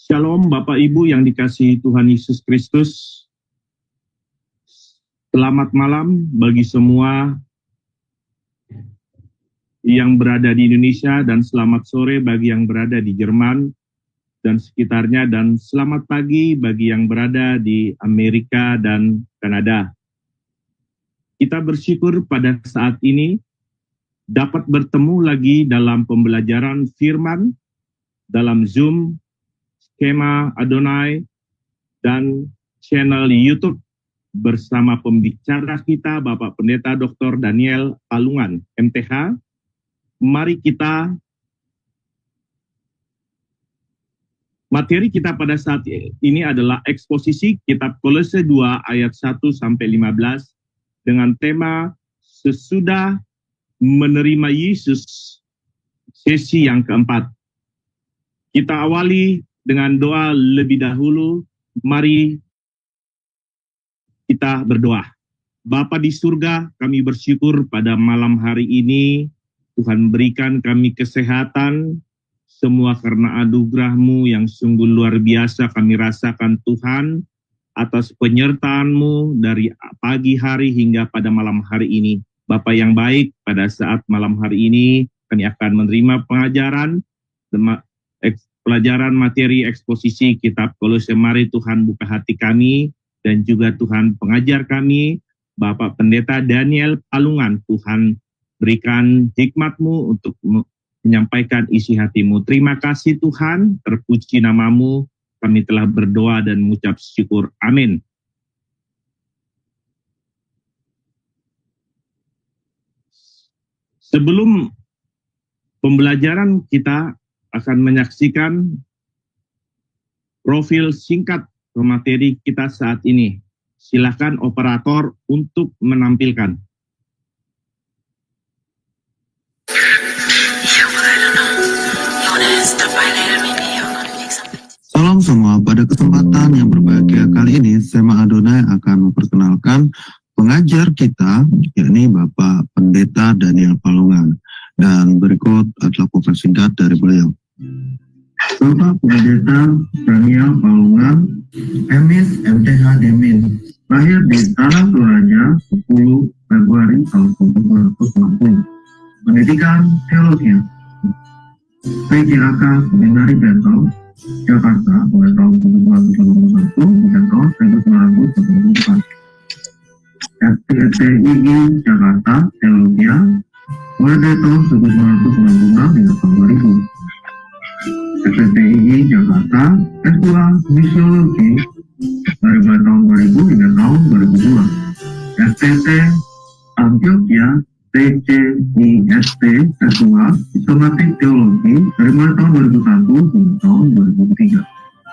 Shalom Bapak Ibu yang dikasihi Tuhan Yesus Kristus. Selamat malam bagi semua yang berada di Indonesia dan selamat sore bagi yang berada di Jerman dan sekitarnya, dan selamat pagi bagi yang berada di Amerika dan Kanada. Kita bersyukur pada saat ini dapat bertemu lagi dalam pembelajaran firman dalam Zoom, skema Adonai, dan channel YouTube bersama pembicara kita Bapak Pendeta Dr. Daniel Palungan, MTH. Mari materi kita pada saat ini adalah eksposisi kitab Kolose 2 ayat 1 sampai 15 dengan tema sesudah menerima Yesus, sesi yang keempat. Kita awali dengan doa lebih dahulu. Mari kita berdoa. Bapa di surga, kami bersyukur pada malam hari ini Tuhan berikan kami kesehatan, semua karena anugerah-Mu yang sungguh luar biasa kami rasakan Tuhan, atas penyertaan-Mu dari pagi hari hingga pada malam hari ini. Bapa yang baik, pada saat malam hari ini kami akan menerima pelajaran materi eksposisi kitab Kolose. Mari Tuhan buka hati kami dan juga Tuhan pengajar kami, Bapak Pendeta Daniel Palungan. Tuhan berikan hikmat-Mu untuk menyampaikan isi hati-Mu. Terima kasih Tuhan, terpuji nama-Mu. Kami telah berdoa dan mengucap syukur. Amin. Sebelum pembelajaran, kita akan menyaksikan profil singkat materi kita saat ini. Silakan operator untuk menampilkan. Salam semua, pada kesempatan yang berbahagia kali ini, skema Adonai akan memperkenalkan pengajar kita, yakni Bapak Pendeta Daniel Palungan. Dan berikut adalah profil singkat dari beliau. Bapak Pendeta Daniel Palungan, MIS MTH Demin, lahir di Tanah Toraja 10 Februari tahun 1960. Pendidikan teologi, PJAK Seminari Bentel, Jakarta mulai tahun 1991 dan tahun 1994. STII Jakarta Teologi mulai dari tahun 1996 hingga tahun 2000. STII Jakarta S2 Misiologi dari tahun 2000 hingga tahun 2002. STT Antioquia TCIST S2 Sistematik Teologi dari mulai tahun 2001 hingga tahun 2003.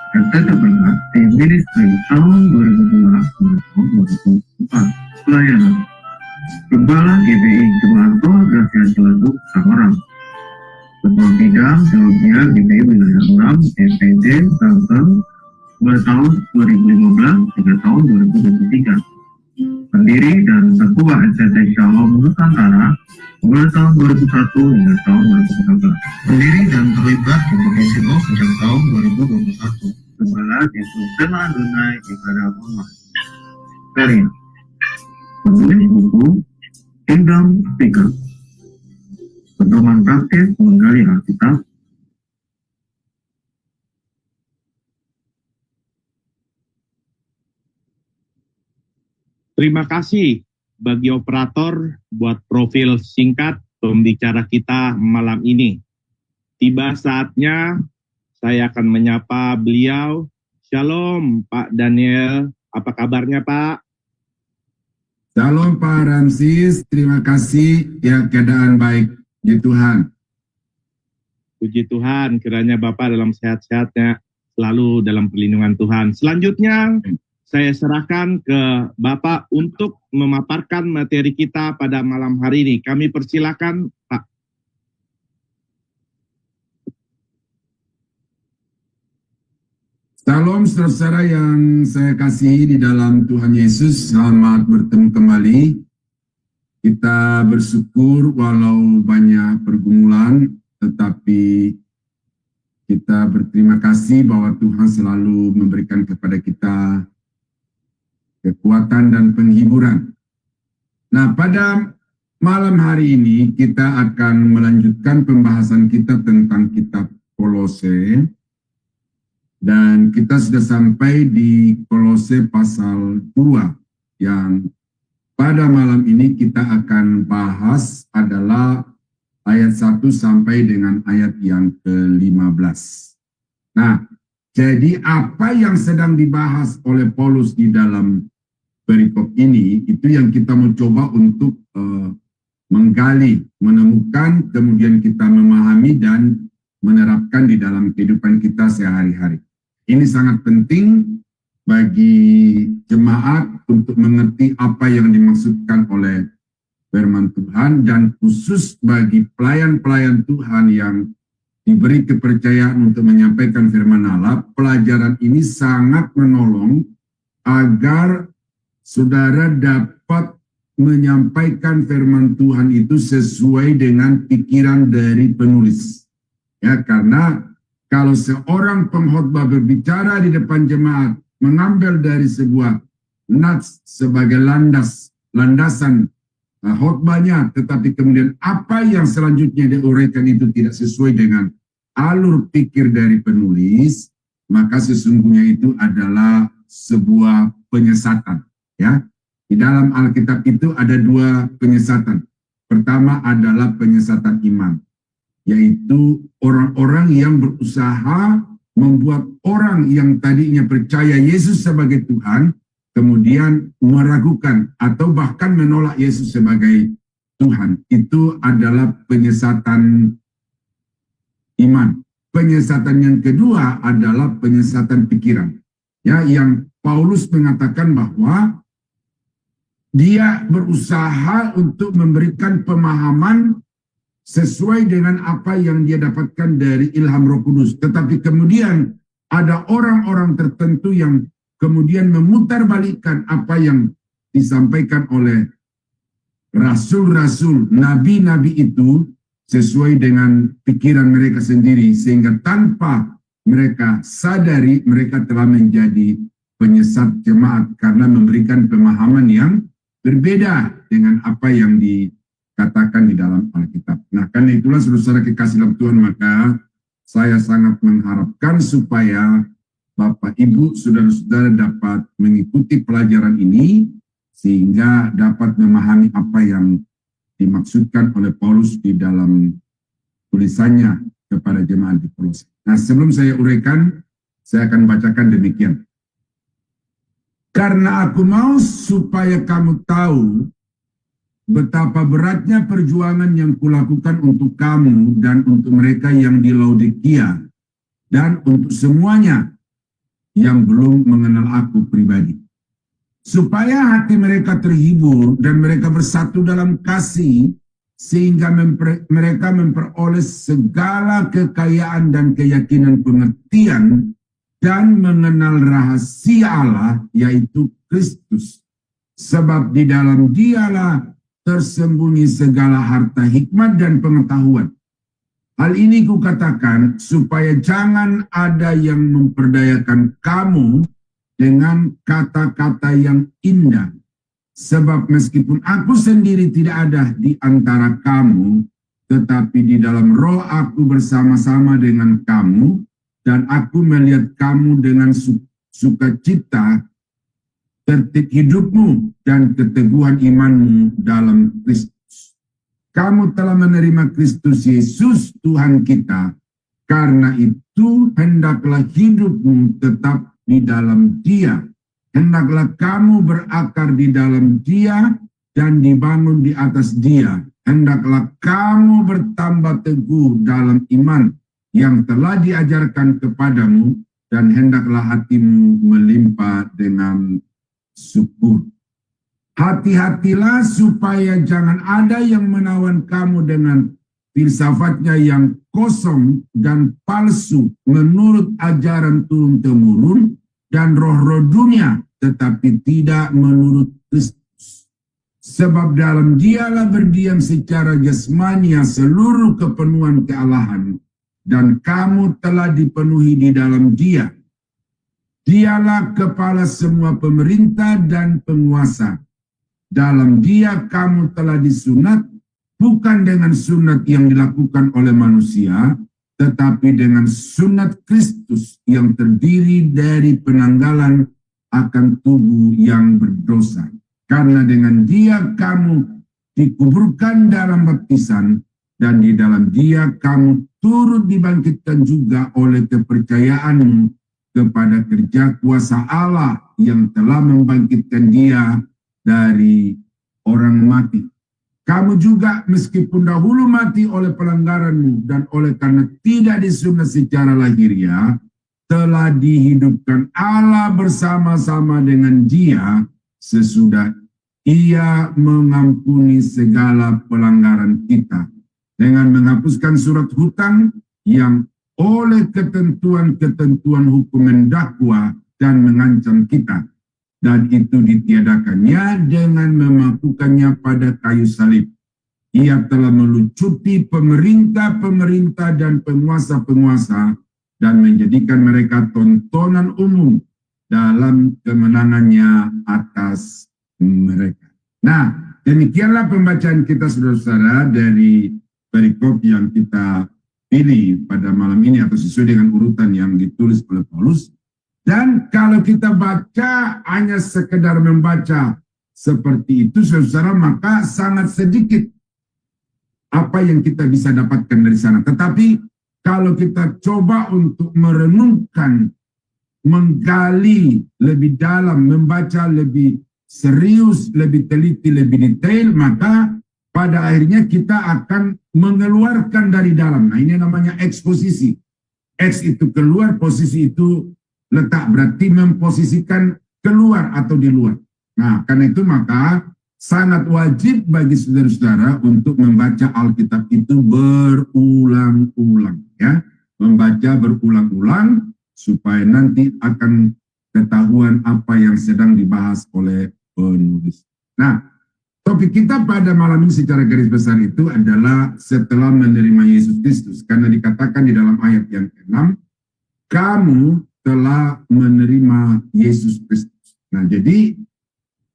STTPK di Ministry tahun 2002 hingga tahun 2004. Pelayanan Gembala GBI Jemaat Toa Gracia Ciledug Tangerang. Ketua Bidang Teologi GBI Wilayah 6 DPD Banten mulai tahun 2015 hingga tahun 2023. Pendiri dan Ketua STT Shalom Nusantara mulai tahun 2001 hingga tahun 2013. Pendiri dan terlibat di Provinsi Loh sejak tahun 2021. Gembala di Skema Adonai Ibadah Online. Karya penulis buku Kingdom Speaker, pedoman praktis menggali Alkitab. Terima kasih bagi operator buat profil singkat pembicara kita malam ini. Tiba saatnya saya akan menyapa beliau. Shalom Pak Daniel, apa kabarnya Pak? Shalom Pak Ramsis, terima kasih, ya keadaan baik di Tuhan. Puji Tuhan, kiranya Bapak dalam sehat-sehatnya, selalu dalam perlindungan Tuhan. Selanjutnya, saya serahkan ke Bapak untuk memaparkan materi kita pada malam hari ini. Kami persilakan Pak. Salam saudara yang saya kasihi di dalam Tuhan Yesus, selamat bertemu kembali. Kita bersyukur walau banyak pergumulan, tetapi Kita berterima kasih bahwa Tuhan selalu memberikan kepada kita kekuatan dan penghiburan. Nah, pada malam hari ini kita akan melanjutkan pembahasan kita tentang kitab Kolose. Dan kita sudah sampai di Kolose pasal 2 yang pada malam ini kita akan bahas adalah ayat 1 sampai dengan ayat yang ke-15. Nah, jadi apa yang sedang dibahas oleh Paulus di dalam perikop ini, itu yang kita mau coba untuk menggali, menemukan, kemudian kita memahami dan menerapkan di dalam kehidupan kita sehari-hari. Ini sangat penting bagi jemaat untuk mengerti apa yang dimaksudkan oleh firman Tuhan, dan khusus bagi pelayan-pelayan Tuhan yang diberi kepercayaan untuk menyampaikan firman Allah. Pelajaran ini sangat menolong agar saudara dapat menyampaikan firman Tuhan itu sesuai dengan pikiran dari penulis. Ya, karena kalau seorang pengkhotbah berbicara di depan jemaat, mengambil dari sebuah nats sebagai landasan khotbahnya, tetapi kemudian apa yang selanjutnya diuraikan itu tidak sesuai dengan alur pikir dari penulis, maka sesungguhnya itu adalah sebuah penyesatan. Ya, di dalam Alkitab itu ada dua penyesatan. Pertama adalah penyesatan iman, yaitu orang-orang yang berusaha membuat orang yang tadinya percaya Yesus sebagai Tuhan, kemudian meragukan atau bahkan menolak Yesus sebagai Tuhan. Itu adalah penyesatan iman. Penyesatan yang kedua adalah penyesatan pikiran. Ya, yang Paulus mengatakan bahwa dia berusaha untuk memberikan pemahaman sesuai dengan apa yang dia dapatkan dari ilham Roh Kudus. Tetapi kemudian ada orang-orang tertentu yang kemudian memutarbalikkan apa yang disampaikan oleh rasul-rasul, nabi-nabi itu sesuai dengan pikiran mereka sendiri, sehingga tanpa mereka sadari mereka telah menjadi penyesat jemaat karena memberikan pemahaman yang berbeda dengan apa yang dikatakan di dalam Alkitab. Nah, karena itulah saudara kekasih dalam Tuhan, maka saya sangat mengharapkan supaya Bapak, Ibu, saudara-saudara dapat mengikuti pelajaran ini sehingga dapat memahami apa yang dimaksudkan oleh Paulus di dalam tulisannya kepada jemaat di Kolose. Nah, sebelum saya uraikan, saya akan bacakan demikian. Karena aku mau supaya kamu tahu betapa beratnya perjuangan yang kulakukan untuk kamu dan untuk mereka yang di Laodikia dan untuk semuanya yang belum mengenal aku pribadi. Supaya hati mereka terhibur dan mereka bersatu dalam kasih sehingga mereka memperoleh segala kekayaan dan keyakinan pengertian dan mengenal rahasia Allah, yaitu Kristus. Sebab di dalam Dialah tersembunyi segala harta hikmat dan pengetahuan. Hal ini kukatakan supaya jangan ada yang memperdayakan kamu dengan kata-kata yang indah. Sebab meskipun aku sendiri tidak ada di antara kamu, tetapi di dalam roh aku bersama-sama dengan kamu, dan aku melihat kamu dengan sukacita, tertib hidupmu, dan keteguhan imanmu dalam Kristus. Kamu telah menerima Kristus Yesus Tuhan kita, karena itu hendaklah hidupmu tetap di dalam Dia. Hendaklah kamu berakar di dalam Dia dan dibangun di atas Dia. Hendaklah kamu bertambah teguh dalam iman yang telah diajarkan kepadamu, dan hendaklah hatimu melimpah dengan syukur. Hati-hatilah supaya jangan ada yang menawan kamu dengan filsafatnya yang kosong dan palsu menurut ajaran turun-temurun dan roh-roh dunia, tetapi tidak menurut Kristus. Sebab dalam Dialah berdiam secara jasmania seluruh kepenuhan kealahan, dan kamu telah dipenuhi di dalam Dia. Dialah kepala semua pemerintah dan penguasa. Dalam Dia kamu telah disunat, bukan dengan sunat yang dilakukan oleh manusia, tetapi dengan sunat Kristus yang terdiri dari penanggalan akan tubuh yang berdosa. Karena dengan Dia kamu dikuburkan dalam baptisan, dan di dalam Dia kamu turut dibangkitkan juga oleh kepercayaanmu kepada kerja kuasa Allah yang telah membangkitkan Dia dari orang mati. Kamu juga meskipun dahulu mati oleh pelanggaranmu dan oleh karena tidak disunat secara lahiriah, telah dihidupkan Allah bersama-sama dengan Dia sesudah Ia mengampuni segala pelanggaran kita dengan menghapuskan surat hutang yang oleh ketentuan-ketentuan hukum mendakwa dan mengancam kita. Dan itu ditiadakannya dengan memakukannya pada kayu salib. Ia telah melucuti pemerintah-pemerintah dan penguasa-penguasa dan menjadikan mereka tontonan umum dalam kemenangannya atas mereka. Nah, demikianlah pembacaan kita saudara-saudara dari perikop yang kita pilih pada malam ini atau sesuai dengan urutan yang ditulis oleh Paulus. Dan kalau kita baca hanya sekedar membaca seperti itu saudara, maka sangat sedikit apa yang kita bisa dapatkan dari sana. Tetapi kalau kita coba untuk merenungkan, menggali lebih dalam, membaca lebih serius, lebih teliti, lebih detail, maka pada akhirnya kita akan mengeluarkan dari dalam. Nah, ini namanya eksposisi. Eks itu keluar, posisi itu letak, berarti memposisikan keluar atau di luar. Nah, karena itu maka sangat wajib bagi saudara-saudara untuk membaca Alkitab itu berulang-ulang, ya. Membaca berulang-ulang supaya nanti akan ketahuan apa yang sedang dibahas oleh penulis. Nah, topik kita pada malam ini secara garis besar itu adalah setelah menerima Yesus Kristus. Karena dikatakan di dalam ayat yang ke-6, kamu telah menerima Yesus Kristus. Nah, jadi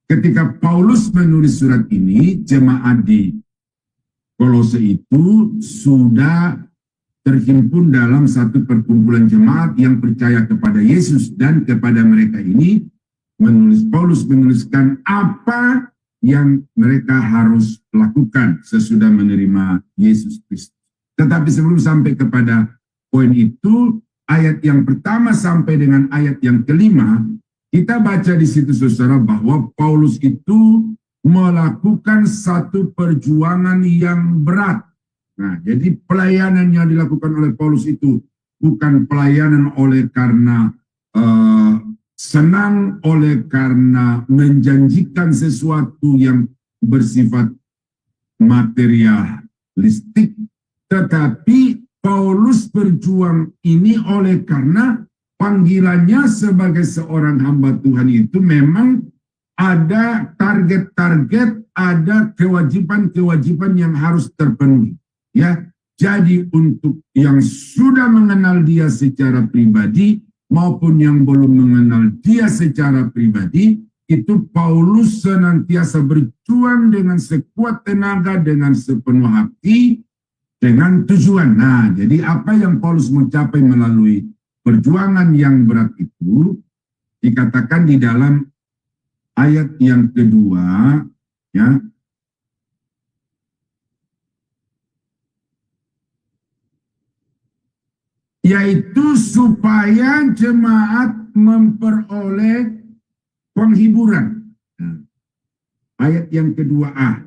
ketika Paulus menulis surat ini, jemaat di Kolose itu sudah terhimpun dalam satu perkumpulan jemaat yang percaya kepada Yesus, dan kepada mereka ini Paulus menuliskan apa yang mereka harus lakukan sesudah menerima Yesus Kristus. Tetapi sebelum sampai kepada poin itu, ayat yang pertama sampai dengan ayat yang kelima, kita baca di situ saudara bahwa Paulus itu melakukan satu perjuangan yang berat. Nah, jadi pelayanan yang dilakukan oleh Paulus itu bukan pelayanan oleh karena senang, oleh karena menjanjikan sesuatu yang bersifat materialistik, tetapi Paulus berjuang ini oleh karena panggilannya sebagai seorang hamba Tuhan itu memang ada target-target, ada kewajiban-kewajiban yang harus terpenuhi. Ya, jadi untuk yang sudah mengenal Dia secara pribadi maupun yang belum mengenal Dia secara pribadi, itu Paulus senantiasa berjuang dengan sekuat tenaga, dengan sepenuh hati, dengan tujuan. Nah, jadi apa yang Paulus mencapai melalui perjuangan yang berat itu dikatakan di dalam ayat yang kedua, ya. Yaitu supaya jemaat memperoleh penghiburan. Nah, ayat yang kedua A,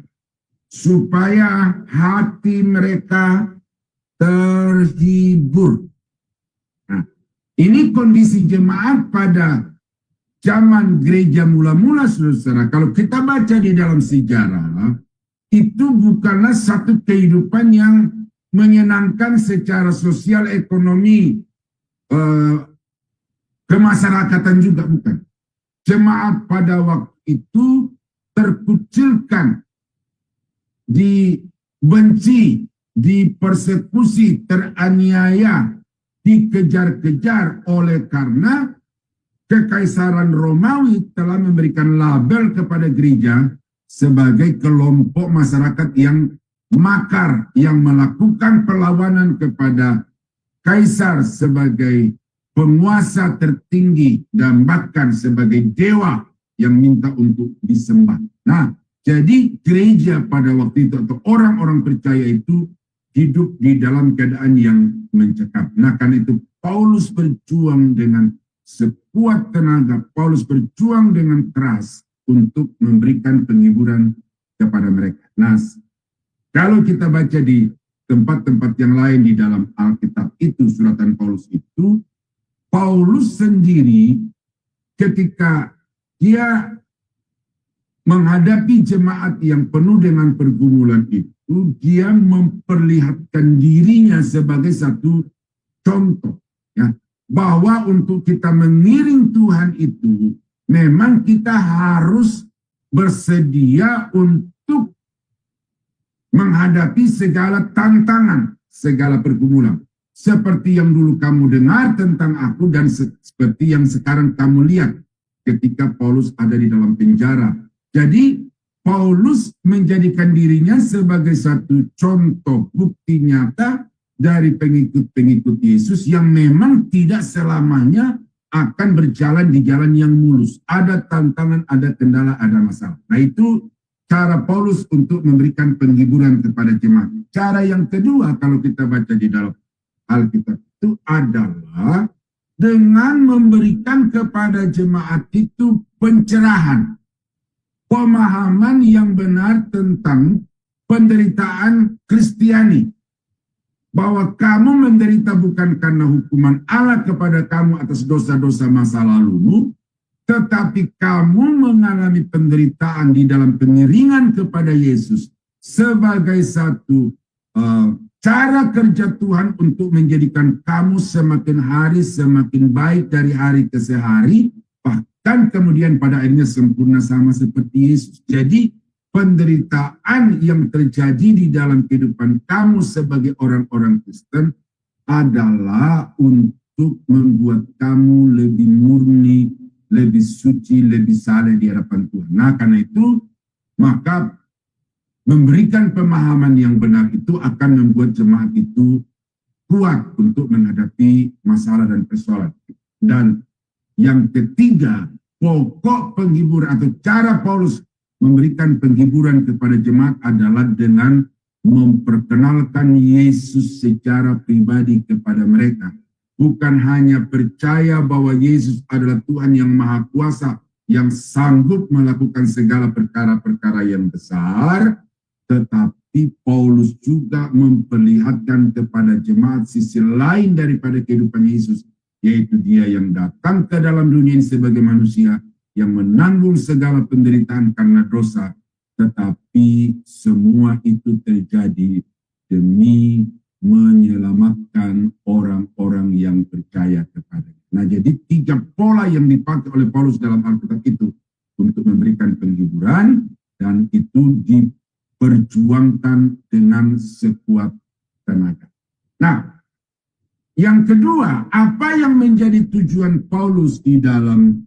supaya hati mereka terhibur. Nah, ini kondisi jemaat pada zaman gereja mula-mula, saudara. Kalau kita baca di dalam sejarah, itu bukanlah satu kehidupan yang menyenangkan secara sosial, ekonomi, kemasyarakatan juga bukan. Jemaat pada waktu itu terkucilkan, dibenci, dipersekusi, teraniaya, dikejar-kejar oleh karena Kekaisaran Romawi telah memberikan label kepada gereja sebagai kelompok masyarakat yang makar, yang melakukan perlawanan kepada kaisar sebagai penguasa tertinggi dan bahkan sebagai dewa yang minta untuk disembah. Nah, jadi gereja pada waktu itu atau orang-orang percaya itu hidup di dalam keadaan yang mencekam. Nah, karena itu Paulus berjuang dengan sekuat tenaga, Paulus berjuang dengan keras untuk memberikan penghiburan kepada mereka. Nah, kalau kita baca di tempat-tempat yang lain di dalam Alkitab itu, suratan Paulus itu, Paulus sendiri ketika dia menghadapi jemaat yang penuh dengan pergumulan itu, dia memperlihatkan dirinya sebagai satu contoh, ya, bahwa untuk kita mengiring Tuhan itu memang kita harus bersedia untuk menghadapi segala tantangan, segala pergumulan. Seperti yang dulu kamu dengar tentang aku dan seperti yang sekarang kamu lihat ketika Paulus ada di dalam penjara. Jadi Paulus menjadikan dirinya sebagai satu contoh bukti nyata dari pengikut-pengikut Yesus yang memang tidak selamanya akan berjalan di jalan yang mulus. Ada tantangan, ada kendala, ada masalah. Nah, itu cara Paulus untuk memberikan penghiburan kepada jemaat. Cara yang kedua kalau kita baca di dalam Alkitab itu adalah dengan memberikan kepada jemaat itu pencerahan, pemahaman yang benar tentang penderitaan Kristiani. Bahwa kamu menderita bukan karena hukuman Allah kepada kamu atas dosa-dosa masa lalumu, tetapi kamu mengalami penderitaan di dalam pengiringan kepada Yesus sebagai satu cara kerja Tuhan untuk menjadikan kamu semakin hari semakin baik dari hari ke hari, bahkan kemudian pada akhirnya sempurna sama seperti Yesus. Jadi penderitaan yang terjadi di dalam kehidupan kamu sebagai orang-orang Kristen adalah untuk membuat kamu lebih murni, lebih suci, lebih saleh di hadapan Tuhan. Nah, karena itu, maka memberikan pemahaman yang benar itu akan membuat jemaat itu kuat untuk menghadapi masalah dan persoalan. Dan yang ketiga, pokok penghibur atau cara Paulus memberikan penghiburan kepada jemaat adalah dengan memperkenalkan Yesus secara pribadi kepada mereka. Bukan hanya percaya bahwa Yesus adalah Tuhan yang Maha Kuasa, yang sanggup melakukan segala perkara-perkara yang besar, tetapi Paulus juga memperlihatkan kepada jemaat sisi lain daripada kehidupan Yesus, yaitu dia yang datang ke dalam dunia ini sebagai manusia, yang menanggung segala penderitaan karena dosa, tetapi semua itu terjadi demi menyelamatkan orang-orang yang percaya kepadanya. Nah, jadi 3 pola yang dipakai oleh Paulus dalam Alkitab itu untuk memberikan penghiburan, dan itu diperjuangkan dengan sekuat tenaga. Nah, yang kedua, apa yang menjadi tujuan Paulus di dalam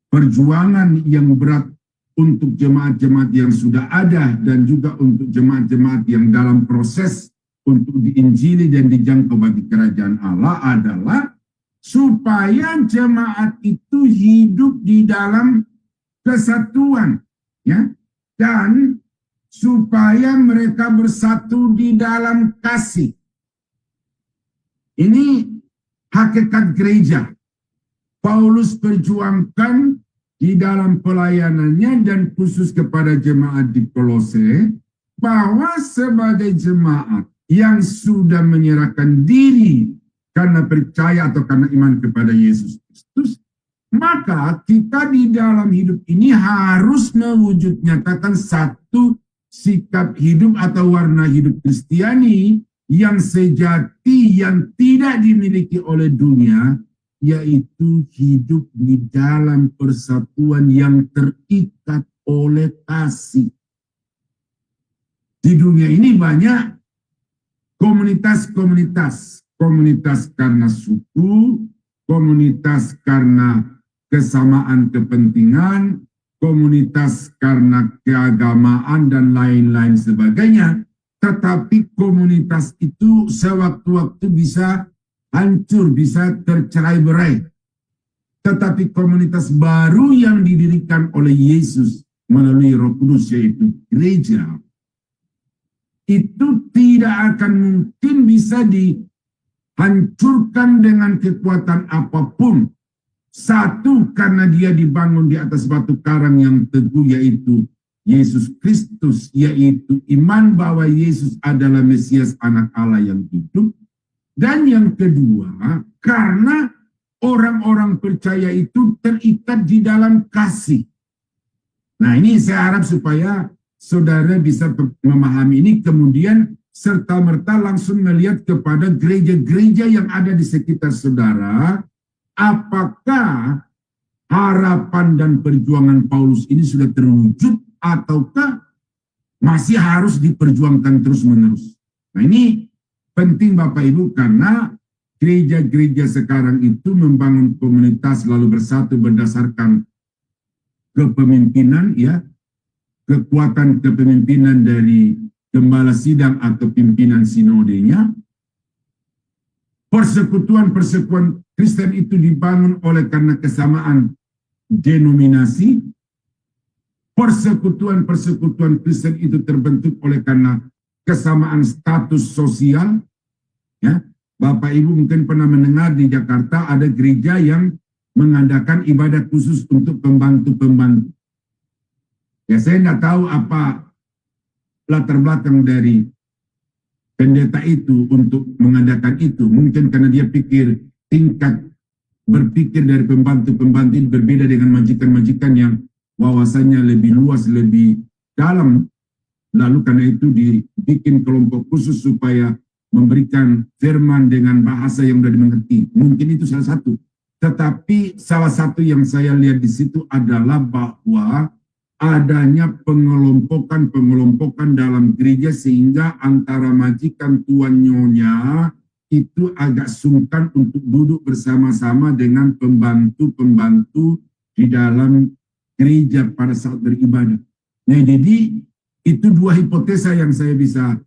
perjuangan yang berat untuk jemaat-jemaat yang sudah ada dan juga untuk jemaat-jemaat yang dalam proses untuk diinjili dan dijangkau bagi kerajaan Allah adalah supaya jemaat itu hidup di dalam kesatuan, ya, dan supaya mereka bersatu di dalam kasih. Ini hakikat gereja. Paulus perjuangkan di dalam pelayanannya dan khusus kepada jemaat di Kolose, bahwa sebagai jemaat yang sudah menyerahkan diri karena percaya atau karena iman kepada Yesus Kristus, maka kita di dalam hidup ini harus mewujud nyatakan satu sikap hidup atau warna hidup Kristiani yang sejati, yang tidak dimiliki oleh dunia, yaitu hidup di dalam persatuan yang terikat oleh kasih. Di dunia ini banyak komunitas-komunitas, komunitas karena suku, komunitas karena kesamaan kepentingan, komunitas karena keagamaan dan lain-lain sebagainya. Tetapi komunitas itu sewaktu-waktu bisa hancur, bisa tercerai-berai. Tetapi komunitas baru yang didirikan oleh Yesus melalui Roh Kudus, yaitu gereja, itu tidak akan mungkin bisa dihancurkan dengan kekuatan apapun. Satu, karena dia dibangun di atas batu karang yang teguh, yaitu Yesus Kristus, yaitu iman bahwa Yesus adalah Mesias, anak Allah yang hidup. Dan yang kedua, karena orang-orang percaya itu terikat di dalam kasih. Nah, ini saya harap supaya saudara bisa memahami ini, kemudian serta-merta langsung melihat kepada gereja-gereja yang ada di sekitar saudara. Apakah harapan dan perjuangan Paulus ini sudah terwujud ataukah masih harus diperjuangkan terus-menerus? Nah, ini penting Bapak Ibu, karena gereja-gereja sekarang itu membangun komunitas lalu bersatu berdasarkan kepemimpinan, ya, kekuatan kepemimpinan dari gembala sidang atau pimpinan sinodenya. Persekutuan-persekutuan Kristen itu dibangun oleh karena kesamaan denominasi. Persekutuan-persekutuan Kristen itu terbentuk oleh karena kesamaan status sosial. Ya, Bapak Ibu mungkin pernah mendengar di Jakarta ada gereja yang mengadakan ibadah khusus untuk pembantu-pembantu. Ya, saya tidak tahu apa latar belakang dari pendeta itu untuk mengadakan itu. Mungkin karena dia pikir tingkat berpikir dari pembantu-pembantu ini berbeda dengan majikan-majikan yang wawasannya lebih luas, lebih dalam. Lalu karena itu dibikin kelompok khusus supaya memberikan firman dengan bahasa yang sudah dimengerti. Mungkin itu salah satu. Tetapi salah satu yang saya lihat di situ adalah bahwa adanya pengelompokan dalam gereja sehingga antara majikan tuan nyonya itu agak sungkan untuk duduk bersama-sama dengan pembantu-pembantu di dalam gereja pada saat beribadah. Nah, jadi itu dua hipotesa yang saya bisa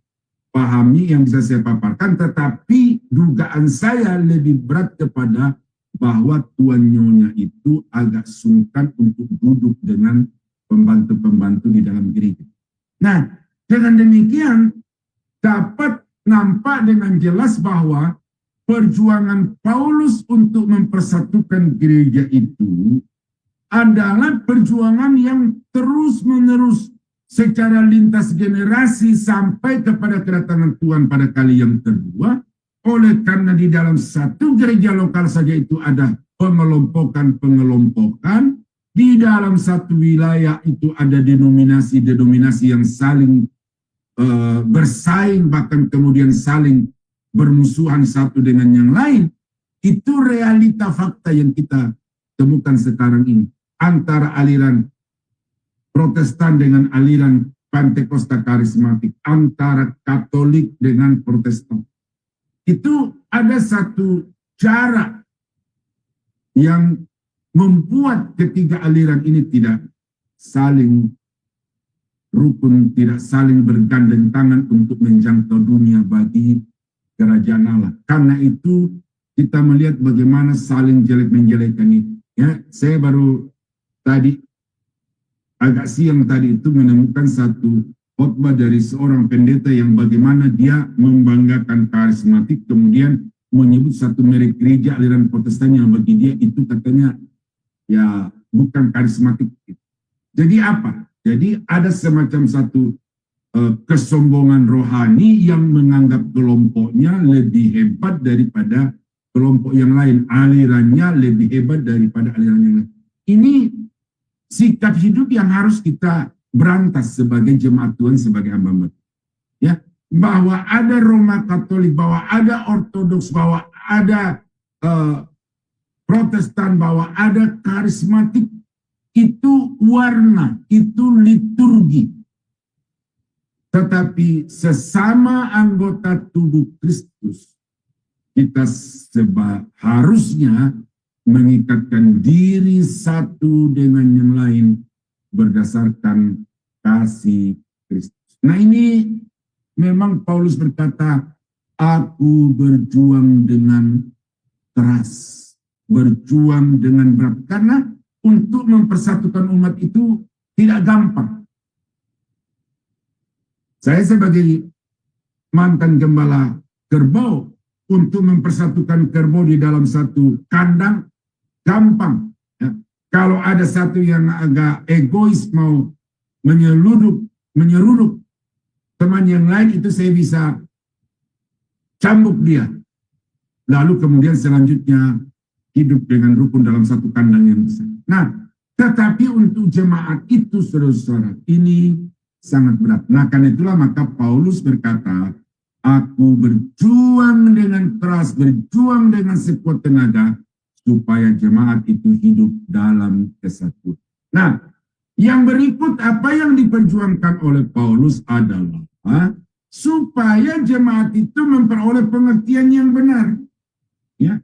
pahami, yang bisa saya paparkan, tetapi dugaan saya lebih berat kepada bahwa tuan nyonya itu agak sungkan untuk duduk dengan pembantu-pembantu di dalam gereja. Nah, dengan demikian dapat nampak dengan jelas bahwa perjuangan Paulus untuk mempersatukan gereja itu adalah perjuangan yang terus-menerus secara lintas generasi sampai kepada kedatangan Tuhan pada kali yang kedua. Oleh karena di dalam satu gereja lokal saja itu ada pengelompokan, di dalam satu wilayah itu ada denominasi-denominasi yang saling bersaing, bahkan kemudian saling bermusuhan satu dengan yang lain. Itu realita fakta yang kita temukan sekarang ini. Antara aliran Protestan dengan aliran Pentakosta karismatik, antara Katolik dengan Protestan. Itu ada satu jarak yang membuat ketiga aliran ini tidak saling rukun, tidak saling bergandeng tangan untuk menjangkau dunia bagi kerajaan Allah. Karena itu kita melihat bagaimana saling jelek-menjelekan ini. Ya, saya baru tadi agak siang tadi itu menemukan satu khotbah dari seorang pendeta yang bagaimana dia membanggakan karismatik, kemudian menyebut satu merek gereja aliran Protestan yang bagi dia itu katanya ya bukan karismatik. Jadi apa? Jadi ada semacam satu kesombongan rohani yang menganggap kelompoknya lebih hebat daripada kelompok yang lain, alirannya lebih hebat daripada aliran yang lain. Ini sikap hidup yang harus kita berantas sebagai jemaat Tuhan, sebagai hamba-hamba. Ya, bahwa ada Roma Katolik, bahwa ada Ortodoks, bahwa ada Protestan, bahwa ada karismatik, itu warna, itu liturgi. tetapi sesama anggota tubuh Kristus, kita harusnya mengikatkan diri satu dengan yang lain berdasarkan kasih Kristus. Nah, ini memang Paulus berkata, aku berjuang dengan keras, berjuang dengan berat, karena untuk mempersatukan umat itu tidak gampang. Saya sebagai mantan gembala kerbau, untuk mempersatukan kerbau di dalam satu kandang gampang. Ya. Kalau ada satu yang agak egois mau menyeruduk teman yang lain, itu saya bisa cambuk dia. Lalu kemudian selanjutnya hidup dengan rukun dalam satu kandang yang besar. Nah, tetapi untuk jemaat itu, saudara-saudara, ini sangat berat. Nah, karena itulah maka Paulus berkata, aku berjuang dengan keras, berjuang dengan sekuat tenaga, supaya jemaat itu hidup dalam kesatuan. Nah, yang berikut apa yang diperjuangkan oleh Paulus adalah supaya jemaat itu memperoleh pengertian yang benar, ya,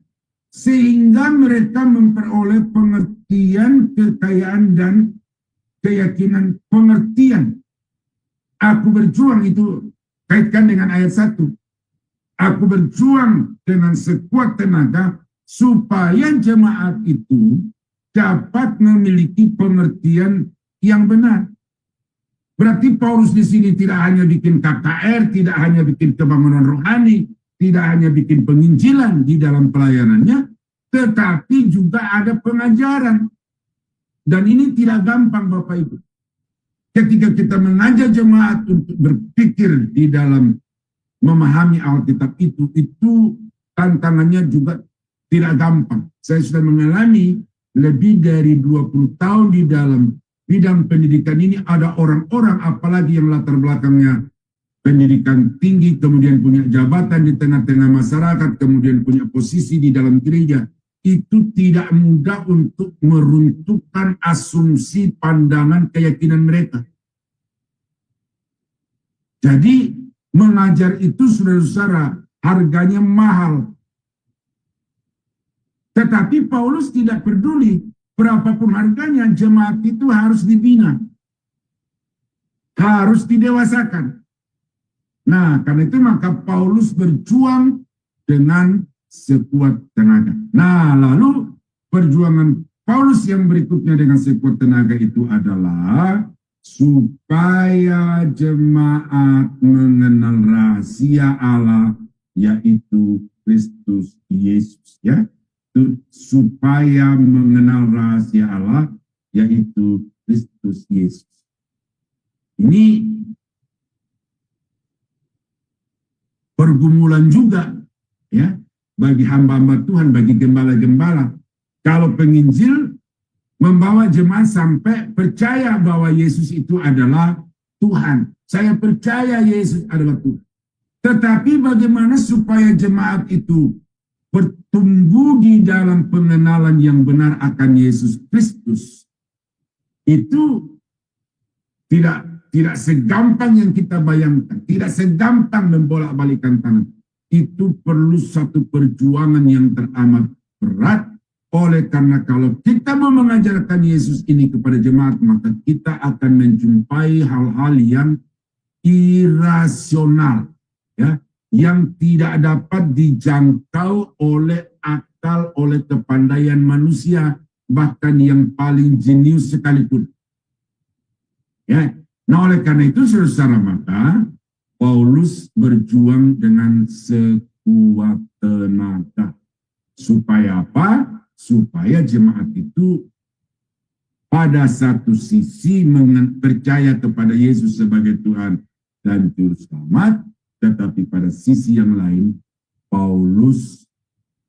sehingga mereka memperoleh pengertian, kekayaan dan keyakinan pengertian. Aku berjuang itu kaitkan dengan ayat 1. Aku berjuang dengan sekuat tenaga supaya jemaat itu dapat memiliki pengertian yang benar. Berarti Paulus di sini tidak hanya bikin KKR, tidak hanya bikin kebangunan rohani, tidak hanya bikin penginjilan di dalam pelayanannya, tetapi juga ada pengajaran. Dan ini tidak gampang, Bapak Ibu. Ketika kita mengajak jemaat untuk berpikir di dalam memahami Alkitab itu tantangannya juga tidak gampang. Saya sudah mengalami lebih dari 20 tahun di dalam bidang pendidikan ini. Ada orang-orang apalagi yang latar belakangnya pendidikan tinggi, kemudian punya jabatan di tengah-tengah masyarakat, kemudian punya posisi di dalam gereja. Itu tidak mudah untuk meruntuhkan asumsi, pandangan, keyakinan mereka. Jadi mengajar itu, saudara-saudara, harganya mahal. Tetapi Paulus tidak peduli berapapun harganya, jemaat itu harus dibina, harus didewasakan. Nah, karena itu maka Paulus berjuang dengan sekuat tenaga. Nah, lalu perjuangan Paulus yang berikutnya dengan sekuat tenaga itu adalah supaya jemaat mengenal rahasia Allah, yaitu Kristus Yesus, ya. Supaya mengenal rahasia Allah, yaitu Kristus Yesus. Ini pergumulan juga, ya, bagi hamba-hamba Tuhan, bagi gembala-gembala. Kalau penginjil membawa jemaat sampai percaya bahwa Yesus itu adalah Tuhan. Saya percaya Yesus adalah Tuhan. Tetapi bagaimana supaya jemaat itu bertumbuh di dalam pengenalan yang benar akan Yesus Kristus? Itu tidak segampang yang kita bayangkan, tidak segampang membolak-balikan tangan. Itu perlu satu perjuangan yang teramat berat. Oleh karena kalau kita mau mengajarkan Yesus ini kepada jemaat, maka kita akan menjumpai hal-hal yang irasional, ya, yang tidak dapat dijangkau oleh akal, oleh kepandaian manusia, bahkan yang paling jenius sekalipun. Ya, nah oleh karena itu, saudara, maka Paulus berjuang dengan sekuat tenaga. Supaya apa? Supaya jemaat itu pada satu sisi percaya kepada Yesus sebagai Tuhan dan Juru Selamat, tetapi pada sisi yang lain, Paulus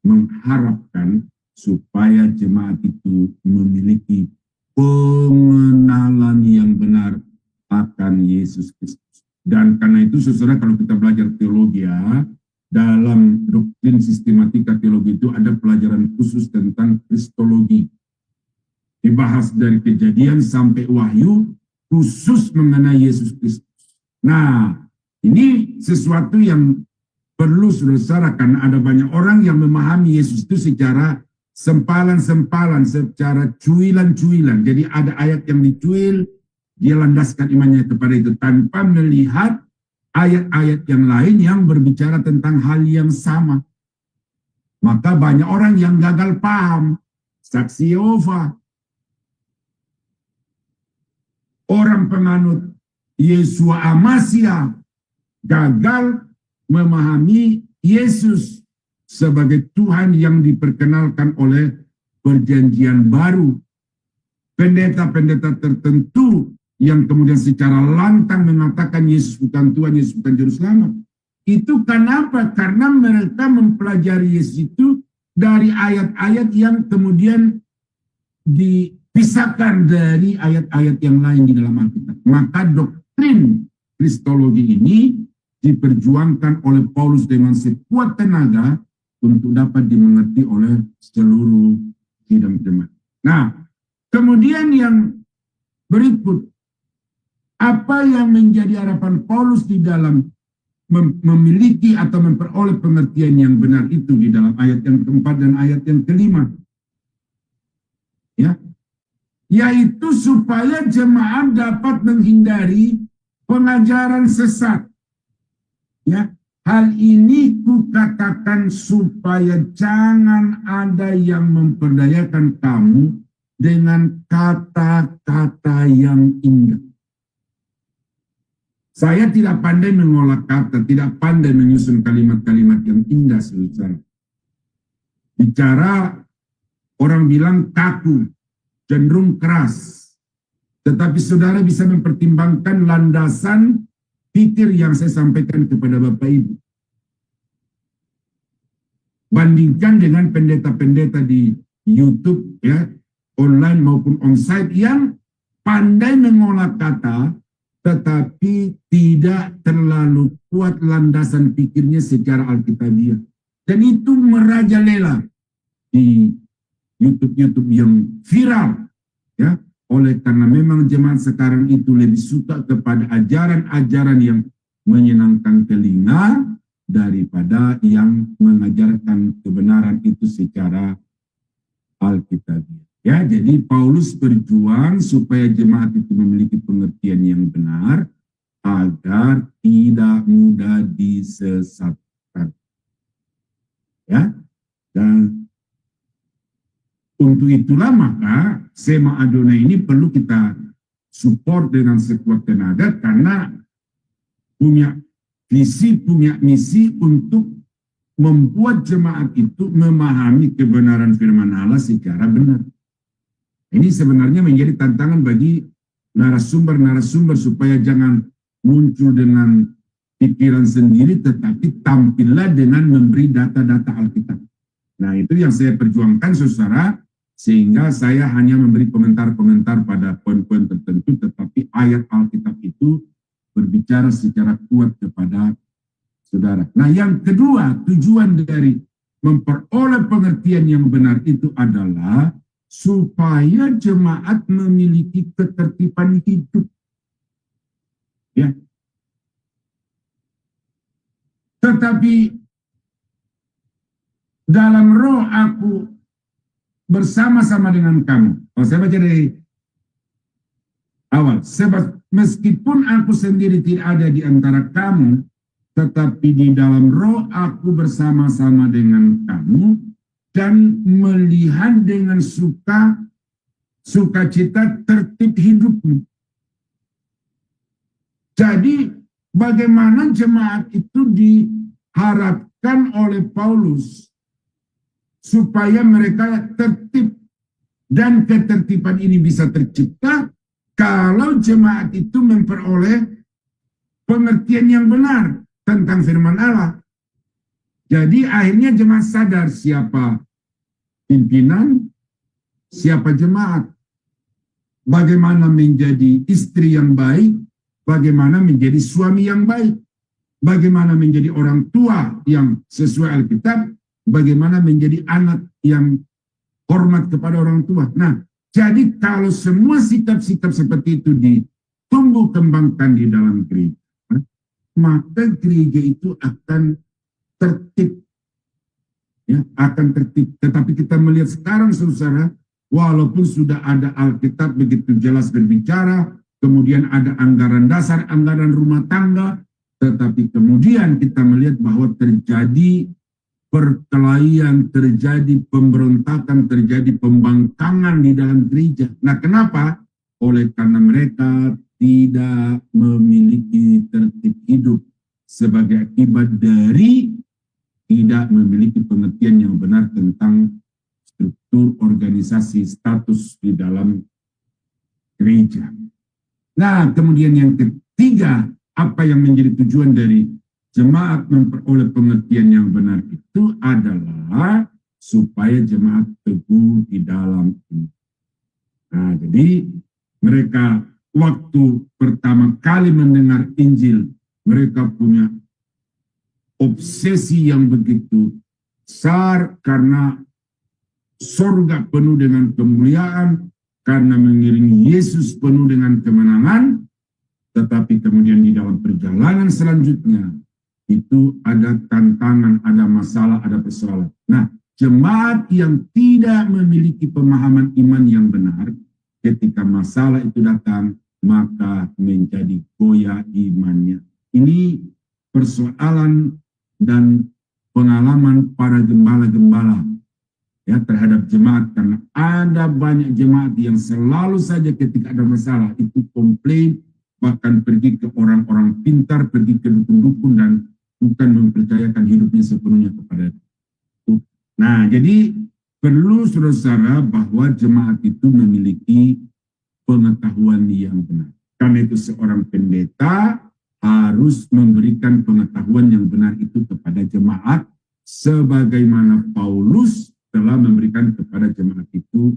mengharapkan supaya jemaat itu memiliki pengenalan yang benar akan Yesus Kristus. Dan karena itu, saudara, kalau kita belajar teologi, ya, dalam doktrin sistematika teologi itu ada pelajaran khusus tentang kristologi. Dibahas dari Kejadian sampai Wahyu, khusus mengenai Yesus Kristus. Nah, ini sesuatu yang perlu saudara, karena ada banyak orang yang memahami Yesus itu secara sempalan-sempalan, secara cuilan-cuilan. Jadi ada ayat yang dicuil, dia landaskan imannya kepada itu tanpa melihat ayat-ayat yang lain yang berbicara tentang hal yang sama. Maka banyak orang yang gagal paham. Saksi Yehova, orang penganut Yesua Amasya, gagal memahami Yesus sebagai Tuhan yang diperkenalkan oleh perjanjian baru. Pendeta-pendeta tertentu yang kemudian secara lantang mengatakan Yesus bukan Tuhan, Yesus bukan Juru Selamat. Itu kenapa? Karena mereka mempelajari Yesus itu dari ayat-ayat yang kemudian dipisahkan dari ayat-ayat yang lain di dalam Alkitab. Maka doktrin Kristologi ini diperjuangkan oleh Paulus dengan sekuat tenaga untuk dapat dimengerti oleh seluruh sidang jemaat. Nah, kemudian yang berikut, apa yang menjadi harapan Paulus di dalam memiliki atau memperoleh pengertian yang benar itu di dalam ayat yang keempat dan ayat yang kelima, ya, yaitu supaya jemaat dapat menghindari pengajaran sesat. Ya, hal ini kukatakan supaya jangan ada yang memperdayakan kamu dengan kata-kata yang indah. Saya tidak pandai mengolah kata, tidak pandai menyusun kalimat-kalimat yang indah, saudara. Bicara, orang bilang kaku, cenderung keras. Tetapi saudara bisa mempertimbangkan landasan pikir yang saya sampaikan kepada Bapak Ibu. Bandingkan dengan pendeta-pendeta di YouTube, ya, online maupun onsite yang pandai mengolah kata, tetapi tidak terlalu kuat landasan pikirnya secara alkitabiah. Dan itu merajalela di YouTube yang viral, ya, oleh karena memang jemaat sekarang itu lebih suka kepada ajaran-ajaran yang menyenangkan telinga daripada yang mengajarkan kebenaran itu secara alkitabiah. Ya, jadi Paulus berjuang supaya jemaat itu memiliki pengertian yang benar agar tidak mudah disesatkan. Ya, dan untuk itulah maka Sema Adonai ini perlu kita support dengan sekuat tenaga karena punya visi, punya misi untuk membuat jemaat itu memahami kebenaran firman Allah secara benar. Ini sebenarnya menjadi tantangan bagi narasumber-narasumber supaya jangan muncul dengan pikiran sendiri, tetapi tampillah dengan memberi data-data Alkitab. Nah, itu yang saya perjuangkan, saudara, sehingga saya hanya memberi komentar-komentar pada poin-poin tertentu, tetapi ayat Alkitab itu berbicara secara kuat kepada saudara. Nah, yang kedua, tujuan dari memperoleh pengertian yang benar itu adalah supaya jemaat memiliki ketertiban hidup. Ya. Tetapi dalam roh aku bersama-sama dengan kamu. Oh, saya baca dari awal. Sebab meskipun aku sendiri tidak ada di antara kamu, tetapi di dalam roh aku bersama-sama dengan kamu, dan melihat dengan sukacita tertib hidupmu. Jadi bagaimana jemaat itu diharapkan oleh Paulus supaya mereka tertib, dan ketertiban ini bisa tercipta kalau jemaat itu memperoleh pengertian yang benar tentang firman Allah. Jadi akhirnya jemaat sadar siapa pimpinan, siapa jemaat, bagaimana menjadi istri yang baik, bagaimana menjadi suami yang baik, bagaimana menjadi orang tua yang sesuai Alkitab, bagaimana menjadi anak yang hormat kepada orang tua. Nah, jadi kalau semua sikap-sikap seperti itu ditumbuh kembangkan di dalam gereja, maka gereja itu akan tertib. Ya, akan tertib. Tetapi kita melihat sekarang, saudara, walaupun sudah ada Alkitab begitu jelas berbicara, kemudian ada anggaran dasar, anggaran rumah tangga, tetapi kemudian kita melihat bahwa terjadi perkelahian, terjadi pemberontakan, terjadi pembangkangan di dalam gereja. Nah, kenapa? Oleh karena mereka tidak memiliki tertib hidup sebagai akibat dari tidak memiliki pengertian yang benar tentang struktur organisasi status di dalam gereja. Nah, kemudian yang ketiga, apa yang menjadi tujuan dari jemaat memperoleh pengertian yang benar itu adalah supaya jemaat teguh di dalam iman. Nah, jadi mereka waktu pertama kali mendengar Injil, mereka punya obsesi yang begitu besar karena surga penuh dengan kemuliaan, karena mengiringi Yesus penuh dengan kemenangan. Tetapi kemudian di dalam perjalanan selanjutnya itu ada tantangan, ada masalah, ada persoalan. Nah, jemaat yang tidak memiliki pemahaman iman yang benar, ketika masalah itu datang, maka menjadi goyah imannya. Ini persoalan dan pengalaman para gembala-gembala ya terhadap jemaat, karena ada banyak jemaat yang selalu saja ketika ada masalah itu komplain, bahkan pergi ke orang-orang pintar, pergi ke dukun-dukun dan bukan mempercayakan hidupnya sepenuhnya kepada Tuhan. Nah, jadi perlu saudara-saudara bahwa jemaat itu memiliki pengetahuan yang benar. Karena itu seorang pendeta harus memberikan pengetahuan yang benar itu kepada jemaat, sebagaimana Paulus telah memberikan kepada jemaat itu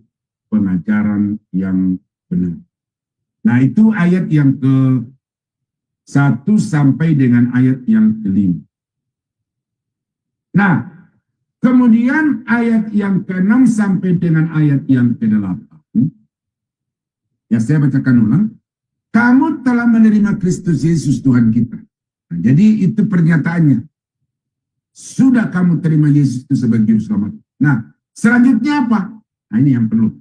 pengajaran yang benar. Nah, itu ayat yang ke-1 sampai dengan ayat yang ke-5. Nah, kemudian ayat yang ke-6 sampai dengan ayat yang ke-8. Ya, saya bacakan ulang. Kamu telah menerima Kristus Yesus Tuhan kita. Nah, jadi itu pernyataannya. Sudah kamu terima Yesus itu sebagai juru selamat. Nah, selanjutnya apa? Nah, ini yang perlu.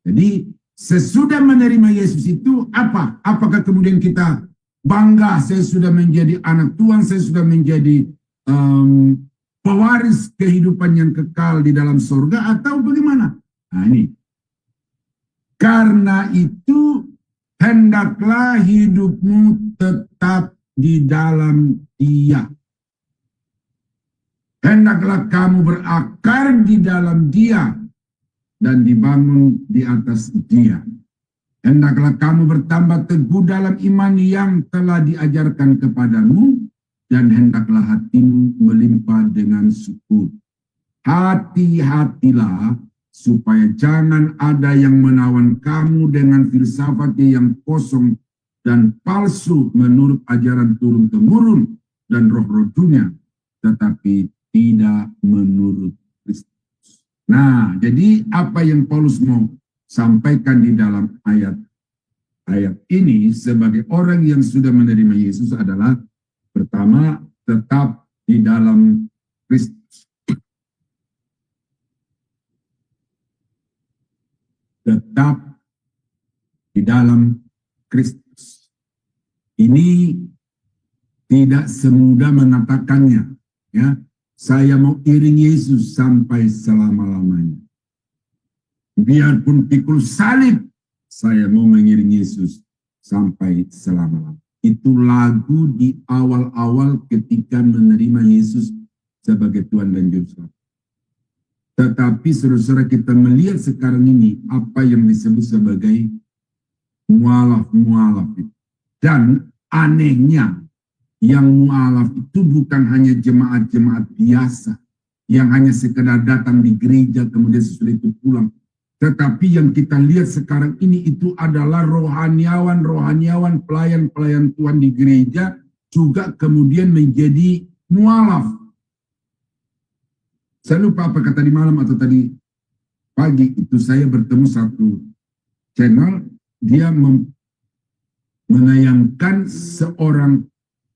Jadi, sesudah menerima Yesus itu apa? Apakah kemudian kita bangga, saya sudah menjadi anak Tuhan, saya sudah menjadi pewaris kehidupan yang kekal di dalam surga, atau bagaimana? Nah, ini. Karena itu, hendaklah hidupmu tetap di dalam Dia. Hendaklah kamu berakar di dalam Dia dan dibangun di atas Dia. Hendaklah kamu bertambah teguh dalam iman yang telah diajarkan kepadamu, dan hendaklah hatimu melimpah dengan syukur. Hati-hatilah supaya jangan ada yang menawan kamu dengan filsafatnya yang kosong dan palsu menurut ajaran turun-temurun dan roh-roh dunia, tetapi tidak menurut Kristus. Nah, jadi apa yang Paulus mau sampaikan di dalam ayat ini sebagai orang yang sudah menerima Yesus adalah, pertama, tetap di dalam Kristus. Tetap di dalam Kristus. Ini tidak semudah mengatakannya, ya. Saya mau iring Yesus sampai selama-lamanya. Biarpun pikul salib, saya mau mengiring Yesus sampai selama-lamanya. Itu lagu di awal-awal ketika menerima Yesus sebagai Tuhan dan Juru Selamat. Tetapi saudara-saudara, kita melihat sekarang ini apa yang disebut sebagai mualaf itu. Dan anehnya, yang mualaf itu bukan hanya jemaat-jemaat biasa yang hanya sekedar datang di gereja kemudian sesudah itu pulang. Tetapi yang kita lihat sekarang ini itu adalah rohaniawan, pelayan-pelayan Tuhan di gereja juga kemudian menjadi mualaf. Saya lupa apakah tadi malam atau tadi pagi itu saya bertemu satu channel, dia menayangkan seorang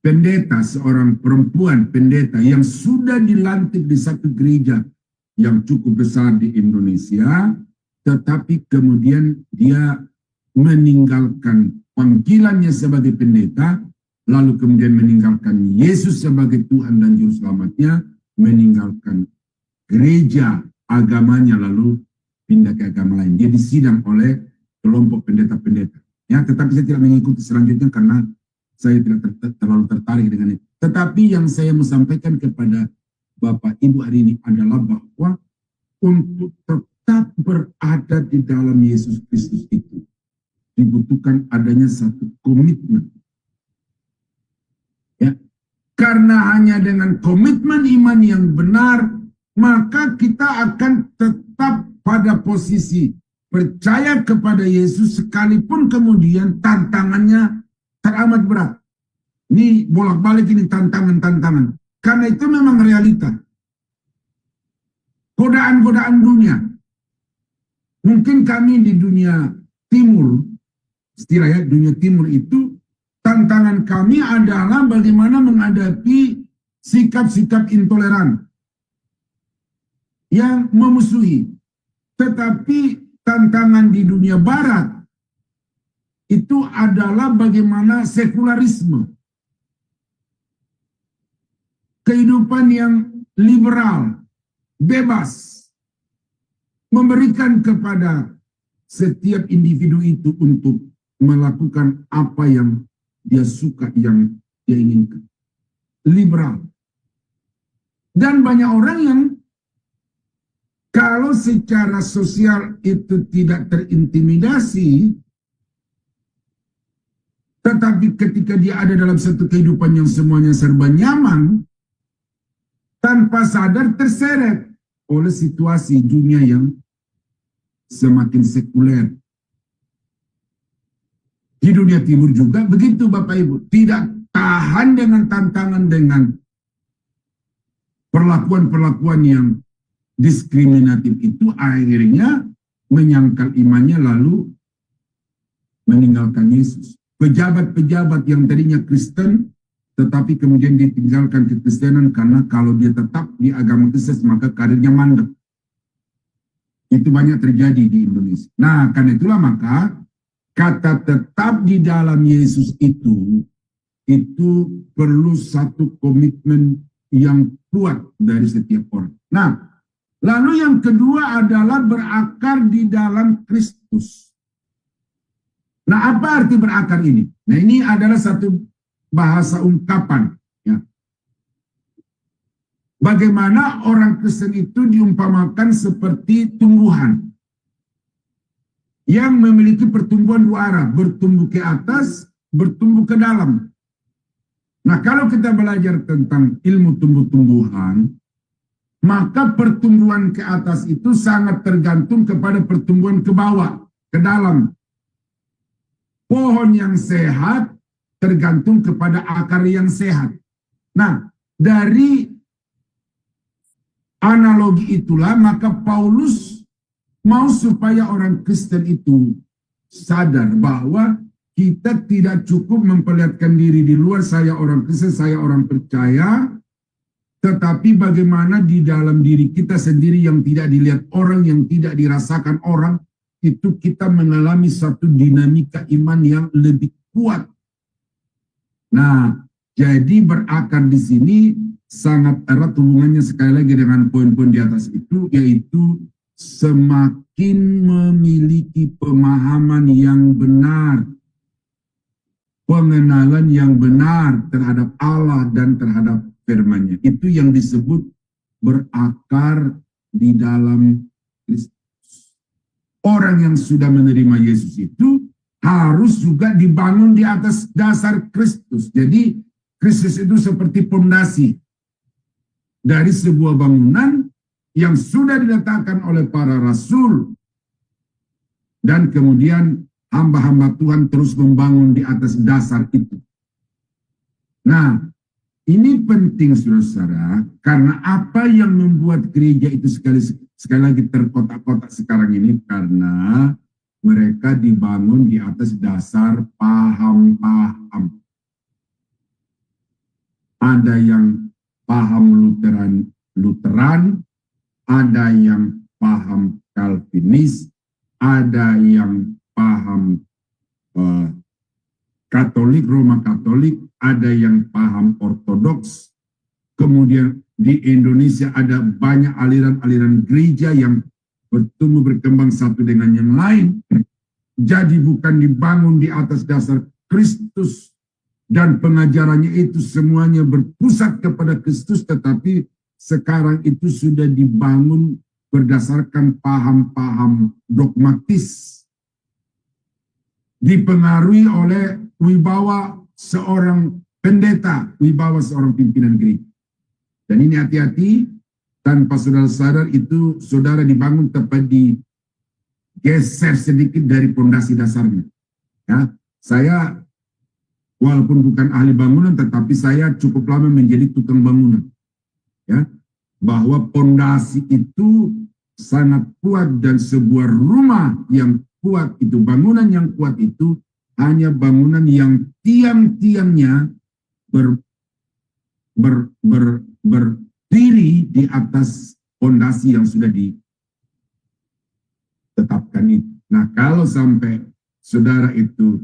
pendeta, seorang perempuan pendeta yang sudah dilantik di satu gereja yang cukup besar di Indonesia, tetapi kemudian dia meninggalkan panggilannya sebagai pendeta, lalu kemudian meninggalkan Yesus sebagai Tuhan dan Juru Selamatnya, meninggalkan gereja agamanya, lalu pindah ke agama lain. Dia disidang oleh kelompok pendeta-pendeta. Ya, tetapi saya tidak mengikuti selanjutnya karena saya tidak terlalu tertarik dengan itu. Tetapi yang saya mau sampaikan kepada Bapak Ibu hari ini adalah bahwa untuk tetap berada di dalam Yesus Kristus itu dibutuhkan adanya satu komitmen. Ya, karena hanya dengan komitmen iman yang benar, maka kita akan tetap pada posisi percaya kepada Yesus sekalipun kemudian tantangannya teramat berat. Ini bolak-balik ini tantangan-tantangan. Karena itu memang realita. Godaan-godaan dunia. Mungkin kami di dunia timur, istilahnya dunia timur itu, tantangan kami adalah bagaimana menghadapi sikap-sikap intoleran yang memusuhi. Tetapi tantangan di dunia barat itu adalah bagaimana sekularisme. Kehidupan yang liberal, bebas, memberikan kepada setiap individu itu untuk melakukan apa yang dia suka, yang dia inginkan. Liberal. Dan banyak orang yang kalau secara sosial itu tidak terintimidasi, tetapi ketika dia ada dalam satu kehidupan yang semuanya serba nyaman, tanpa sadar terseret oleh situasi dunia yang semakin sekuler. Di dunia timur juga begitu Bapak Ibu, tidak tahan dengan tantangan, dengan perlakuan-perlakuan yang diskriminatif itu, akhirnya menyangkal imannya lalu meninggalkan Yesus. Pejabat-pejabat yang tadinya Kristen tetapi kemudian ditinggalkan kekristenan karena kalau dia tetap di agama Kristen maka karirnya mandek. Itu banyak terjadi di Indonesia. Nah, karena itulah maka kata tetap di dalam Yesus itu perlu satu komitmen yang kuat dari setiap orang. Nah, lalu yang kedua adalah berakar di dalam Kristus. Nah, apa arti berakar ini? Nah, ini adalah satu bahasa ungkapan. Ya. Bagaimana orang Kristen itu diumpamakan seperti tumbuhan yang memiliki pertumbuhan dua arah, bertumbuh ke atas, bertumbuh ke dalam. Nah, kalau kita belajar tentang ilmu tumbuh-tumbuhan, maka pertumbuhan ke atas itu sangat tergantung kepada pertumbuhan ke bawah, ke dalam. Pohon yang sehat tergantung kepada akar yang sehat. Nah, dari analogi itulah maka Paulus mau supaya orang Kristen itu sadar bahwa kita tidak cukup memperlihatkan diri di luar, saya orang Kristen, saya orang percaya, tetapi bagaimana di dalam diri kita sendiri yang tidak dilihat orang, yang tidak dirasakan orang, itu kita mengalami satu dinamika iman yang lebih kuat. Nah, jadi berakar di sini sangat erat hubungannya sekali lagi dengan poin-poin di atas itu, yaitu semakin memiliki pemahaman yang benar, pengenalan yang benar terhadap Allah dan terhadap firman-Nya. Itu yang disebut berakar di dalam Kristus. Orang yang sudah menerima Yesus itu harus juga dibangun di atas dasar Kristus. Jadi Kristus itu seperti fondasi dari sebuah bangunan yang sudah diletakkan oleh para rasul. Dan kemudian hamba-hamba Tuhan terus membangun di atas dasar itu. Nah, ini penting saudara-saudara, karena apa yang membuat gereja itu sekali lagi terkotak-kotak sekarang ini, karena mereka dibangun di atas dasar paham-paham. ada yang paham Lutheran, ada yang paham Calvinis, ada yang paham Katolik, Roma Katolik, ada yang paham Ortodoks. Kemudian di Indonesia ada banyak aliran-aliran gereja yang bertumbuh berkembang satu dengan yang lain. Jadi bukan dibangun di atas dasar Kristus dan pengajarannya itu semuanya berpusat kepada Kristus, tetapi sekarang itu sudah dibangun berdasarkan paham-paham dogmatis, dipengaruhi oleh wibawa seorang pendeta, wibawa seorang pimpinan gereja. Dan ini hati-hati, tanpa saudara sadar itu saudara dibangun tepat digeser sedikit dari pondasi dasarnya. Ya, saya walaupun bukan ahli bangunan, tetapi saya cukup lama menjadi tukang bangunan. Ya, bahwa pondasi itu sangat kuat dan sebuah rumah yang kuat itu, bangunan yang kuat itu hanya bangunan yang tiang-tiangnya berdiri di atas pondasi yang sudah ditetapkan itu. Nah, kalau sampai saudara itu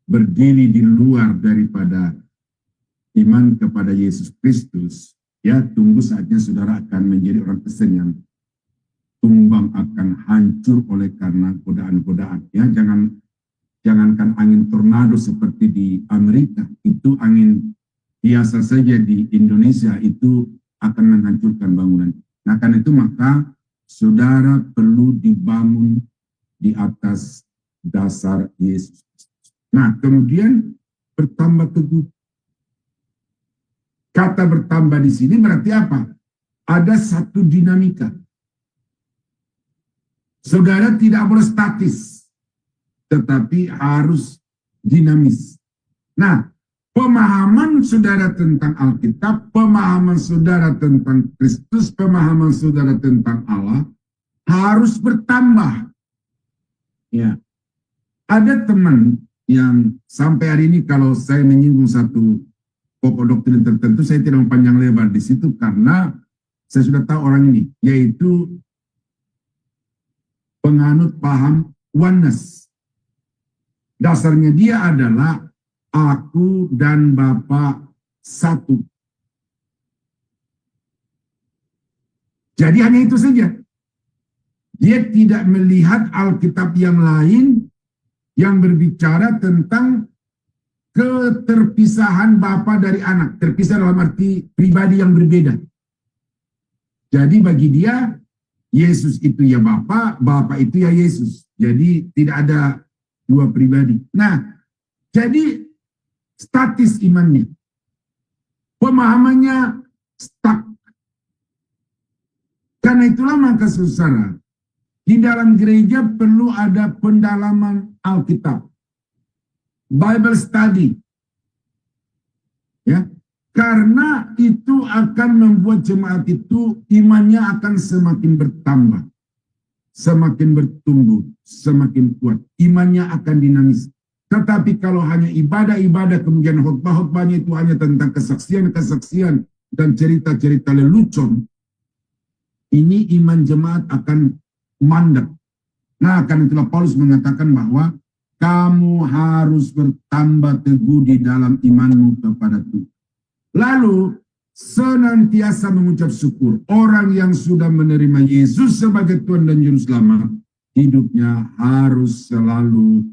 berdiri di luar daripada iman kepada Yesus Kristus, ya tunggu saatnya saudara akan menjadi orang Kristen yang tumbang, akan hancur oleh karena godaan-godaan. Ya, jangankan angin tornado seperti di Amerika, itu angin biasa saja di Indonesia itu akan menghancurkan bangunan. Nah, karena itu maka saudara perlu dibangun di atas dasar Yesus. Nah, kemudian bertambah teguh. Kata bertambah di sini berarti apa? Ada satu dinamika. Saudara tidak boleh statis, tetapi harus dinamis. Nah, pemahaman saudara tentang Alkitab, pemahaman saudara tentang Kristus, pemahaman saudara tentang Allah harus bertambah. Ya, ada teman yang sampai hari ini kalau saya menyinggung satu pokok doktrin tertentu, saya tidak mempanjang lebar di situ karena saya sudah tahu orang ini, yaitu penganut paham oneness. Dasarnya dia adalah aku dan Bapa satu. Jadi hanya itu saja. Dia tidak melihat Alkitab yang lain yang berbicara tentang keterpisahan Bapa dari anak. Terpisah dalam arti pribadi yang berbeda. Jadi bagi dia, Yesus itu ya Bapa, Bapa itu ya Yesus. Jadi tidak ada dua pribadi. Nah, jadi statis imannya. Pemahamannya stuck. Karena itulah maka saudara, di dalam gereja perlu ada pendalaman Alkitab. Bible study. Ya. Karena itu akan membuat jemaat itu imannya akan semakin bertambah. Semakin bertumbuh, semakin kuat. Imannya akan dinamis. Tetapi kalau hanya ibadah-ibadah, kemudian khotbah-khotbahnya itu hanya tentang kesaksian-kesaksian dan cerita-cerita lelucon, ini iman jemaat akan mandek. Nah, karena itulah Paulus mengatakan bahwa kamu harus bertambah teguh di dalam imanmu kepada Tuhan. Lalu, senantiasa mengucap syukur. Orang yang sudah menerima Yesus sebagai Tuhan dan Juru Selamat, hidupnya harus selalu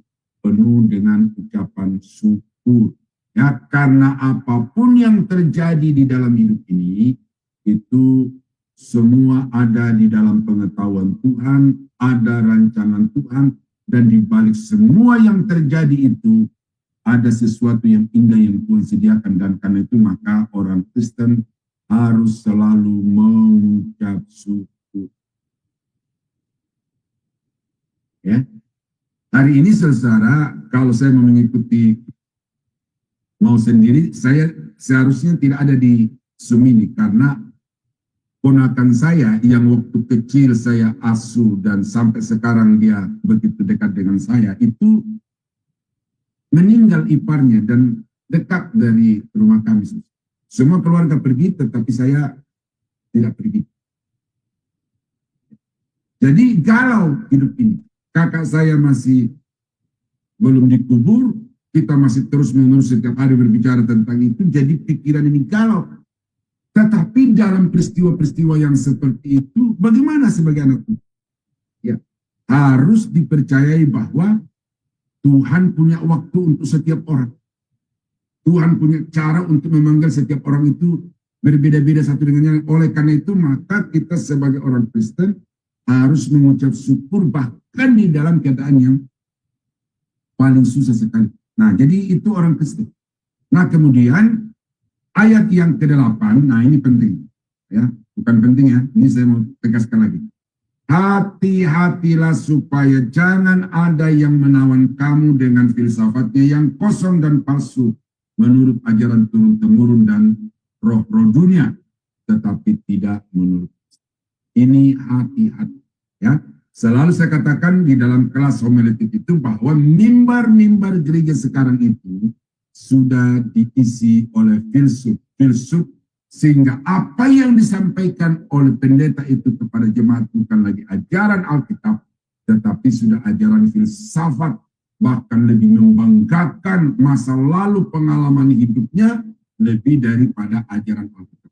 penuh dengan ucapan syukur. Ya, karena apapun yang terjadi di dalam hidup ini, itu semua ada di dalam pengetahuan Tuhan, ada rancangan Tuhan, dan di balik semua yang terjadi itu, ada sesuatu yang indah yang Tuhan sediakan. Dan karena itu maka orang Kristen harus selalu mengucap syukur. Ya. Hari ini saudara, kalau saya mau mengikuti mau sendiri, saya seharusnya tidak ada di Zoom ini, karena ponakan saya yang waktu kecil saya asuh dan sampai sekarang dia begitu dekat dengan saya, itu meninggal iparnya dan dekat dari rumah kami. Semua keluarga pergi, tetapi saya tidak pergi. Jadi galau hidup ini. Kakak saya masih belum dikubur, kita masih terus-menerus setiap hari berbicara tentang itu, jadi pikiran ini galau. Tetapi dalam peristiwa-peristiwa yang seperti itu, bagaimana sebagai anak Tuhan? Ya, harus dipercayai bahwa Tuhan punya waktu untuk setiap orang. Tuhan punya cara untuk memanggil setiap orang itu berbeda-beda satu dengan yang lain. Oleh karena itu, maka kita sebagai orang Kristen harus mengucap syukur bahkan di dalam keadaan yang paling susah sekali. Nah, jadi itu orang Kristen. Nah, kemudian ayat yang ke-8, nah ini penting. Ya, bukan penting ya, ini saya mau tegaskan lagi. Hati-hatilah supaya jangan ada yang menawan kamu dengan filsafatnya yang kosong dan palsu, menurut ajaran turun-temurun dan roh-roh dunia, tetapi tidak menurut. Ini hati-hati. Ya, selalu saya katakan di dalam kelas homiletik itu bahwa mimbar-mimbar gereja sekarang itu sudah diisi oleh filsuf, sehingga apa yang disampaikan oleh pendeta itu kepada jemaat bukan lagi ajaran Alkitab, tetapi sudah ajaran filsafat, bahkan lebih membanggakan masa lalu pengalaman hidupnya lebih daripada ajaran Alkitab.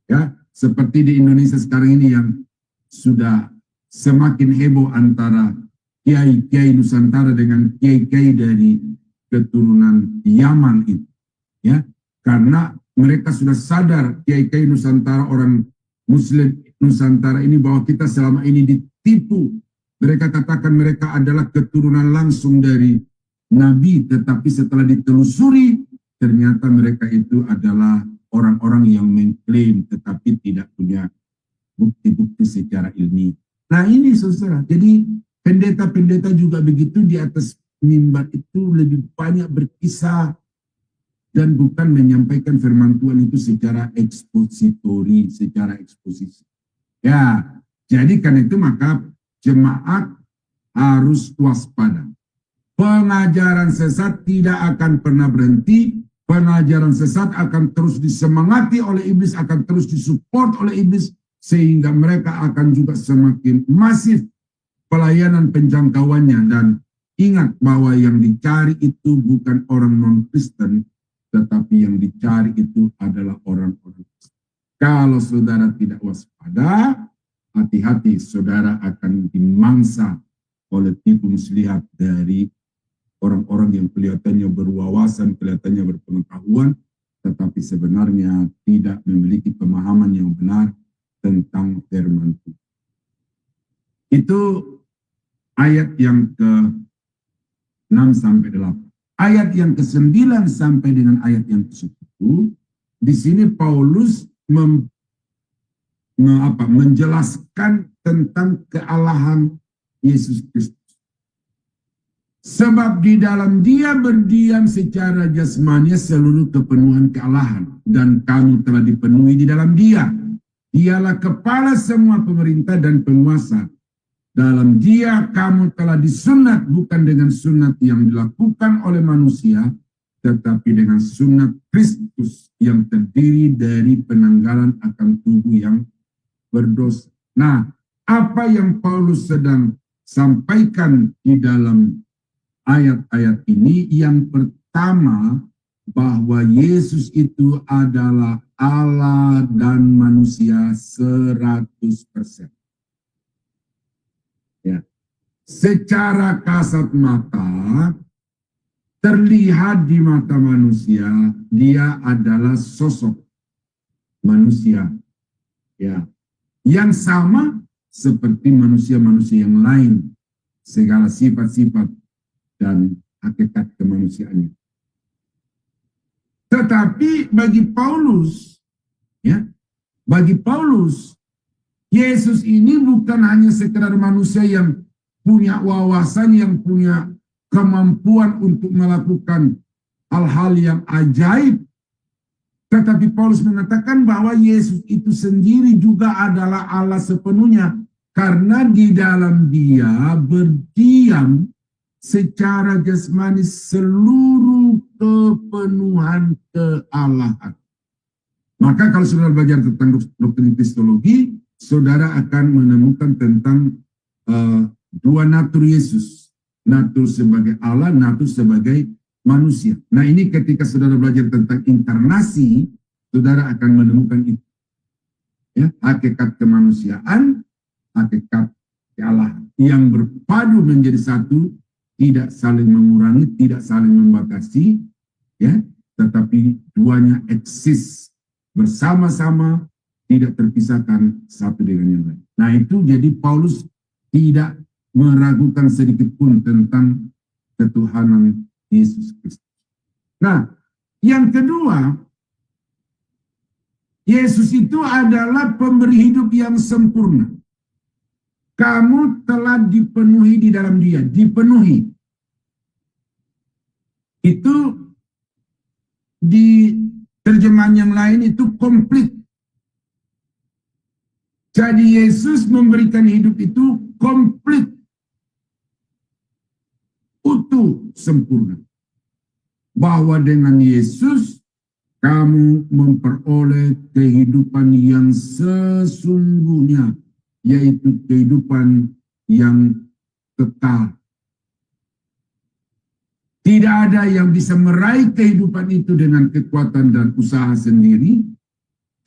Ya, seperti di Indonesia sekarang ini yang sudah semakin heboh antara kiai-kiai Nusantara dengan kiai-kiai dari keturunan Yaman itu. Ya, karena mereka sudah sadar, kiai-kiai Nusantara, orang Muslim Nusantara ini, bahwa kita selama ini ditipu. Mereka katakan mereka adalah keturunan langsung dari Nabi, tetapi setelah ditelusuri, ternyata mereka itu adalah orang-orang yang mengklaim, tetapi tidak punya bukti-bukti secara ilmiah. Nah ini saudara, jadi pendeta-pendeta juga begitu, di atas mimbar itu lebih banyak berkisah, dan bukan menyampaikan firman Tuhan itu secara ekspositori, secara eksposisi. Ya, jadi karena itu maka jemaat harus waspada. Pengajaran sesat tidak akan pernah berhenti. Pengajaran sesat akan terus disemangati oleh iblis, akan terus disupport oleh iblis, sehingga mereka akan juga semakin masif pelayanan penjangkauannya. Dan ingat bahwa yang dicari itu bukan orang non-Kristen, tetapi yang dicari itu adalah orang-orang Kristen. Kalau saudara tidak waspada, hati-hati, saudara akan dimangsa oleh tipu muslihat dari orang-orang yang kelihatannya berwawasan, kelihatannya berpengetahuan, tetapi sebenarnya tidak memiliki pemahaman yang benar tentang firman Tuhan. Itu ayat yang ke-6 sampai 8. Ayat yang ke-9 sampai dengan ayat yang ke-10, di sini Paulus menjelaskan tentang kealahan Yesus Kristus. Sebab di dalam Dia berdiam secara jasmani seluruh kepenuhan kealahan, dan kamu telah dipenuhi di dalam Dia. Dialah kepala semua pemerintah dan penguasa. Dalam Dia kamu telah disunat, bukan dengan sunat yang dilakukan oleh manusia, tetapi dengan sunat Kristus yang terdiri dari penanggalan akan tubuh yang berdosa. Nah, apa yang Paulus sedang sampaikan di dalam ayat-ayat ini, yang pertama, bahwa Yesus itu adalah Allah dan manusia 100%. Ya. Secara kasat mata, terlihat di mata manusia, dia adalah sosok manusia. Ya. Yang sama seperti manusia-manusia yang lain, segala sifat-sifat dan hakikat kemanusiaannya. Tetapi bagi Paulus, ya, bagi Paulus, Yesus ini bukan hanya sekedar manusia yang punya wawasan, yang punya kemampuan untuk melakukan hal-hal yang ajaib. Tetapi Paulus mengatakan bahwa Yesus itu sendiri juga adalah Allah sepenuhnya, karena di dalam Dia berdiam secara jasmani seluruh kepenuhan kealahan. Maka kalau saudara belajar tentang doktrin kristologi, saudara akan menemukan tentang dua natur Yesus. Natur sebagai Allah, natur sebagai manusia. Nah ini ketika saudara belajar tentang inkarnasi, saudara akan menemukan itu. Ya, hakikat kemanusiaan, hakikat kealahan yang berpadu menjadi satu, tidak saling mengurangi, tidak saling membatasi, ya, tetapi duanya eksis bersama-sama, tidak terpisahkan satu dengan yang lain. Nah itu jadi Paulus tidak meragukan sedikit pun tentang ketuhanan Yesus Kristus. Nah, yang kedua, Yesus itu adalah pemberi hidup yang sempurna. Kamu telah dipenuhi di dalam Dia, dipenuhi. Itu di terjemahan yang lain itu komplit. Jadi Yesus memberikan hidup itu komplit, utuh, sempurna. Bahwa dengan Yesus kamu memperoleh kehidupan yang sesungguhnya, yaitu kehidupan yang kekal. Tidak ada yang bisa meraih kehidupan itu dengan kekuatan dan usaha sendiri.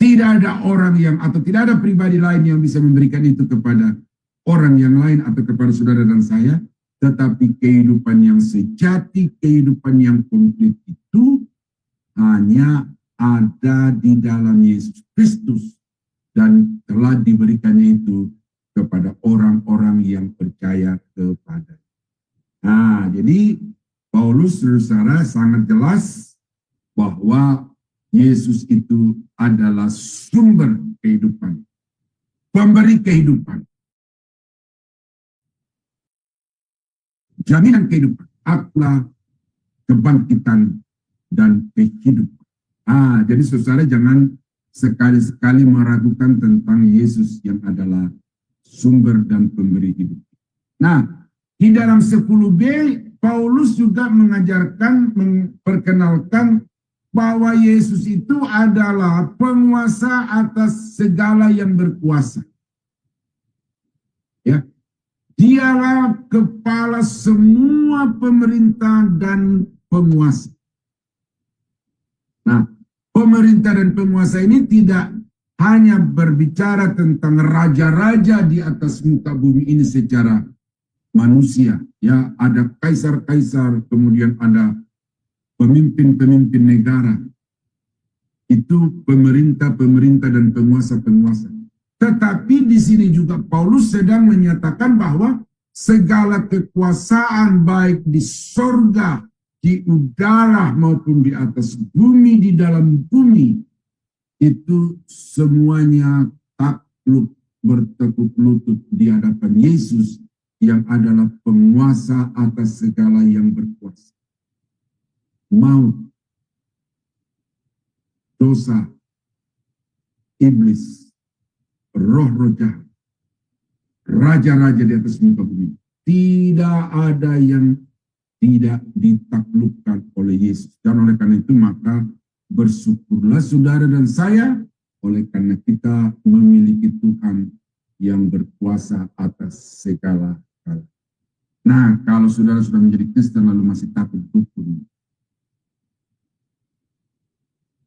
Tidak ada orang yang, atau tidak ada pribadi lain yang bisa memberikan itu kepada orang yang lain atau kepada saudara dan saya. Tetapi kehidupan yang sejati, kehidupan yang komplit itu hanya ada di dalam Yesus Kristus. Dan telah diberikannya itu kepada orang-orang yang percaya kepada. Nah, jadi Paulus, saudara, sangat jelas bahwa Yesus itu adalah sumber kehidupan, pemberi kehidupan, jaminan kehidupan, akulah kebangkitan dan kehidupan. Jadi saudara jangan sekali-sekali meragukan tentang Yesus yang adalah sumber dan pemberi hidup. Nah, di dalam 10b, Paulus juga mengajarkan, memperkenalkan bahwa Yesus itu adalah penguasa atas segala yang berkuasa. Ya, Dialah kepala semua pemerintah dan penguasa. Nah, pemerintah dan penguasa ini tidak hanya berbicara tentang raja-raja di atas muka bumi ini secara manusia. Ya, ada kaisar-kaisar, kemudian ada pemimpin-pemimpin negara. Itu pemerintah-pemerintah dan penguasa-penguasa. Tetapi di sini juga Paulus sedang menyatakan bahwa segala kekuasaan baik di sorga, di udara maupun di atas bumi, di dalam bumi, itu semuanya takluk bertekuk lutut di hadapan Yesus yang adalah penguasa atas segala yang berkuasa. Maut, dosa, iblis, roh-roh jahat, raja-raja di atas muka bumi. Tidak ada yang tidak ditaklukkan oleh Yesus. Dan oleh karena itu maka bersyukurlah saudara dan saya, oleh karena kita memiliki Tuhan yang berkuasa atas segala hal. Nah, kalau saudara sudah menjadi Kristen lalu masih takut dukun,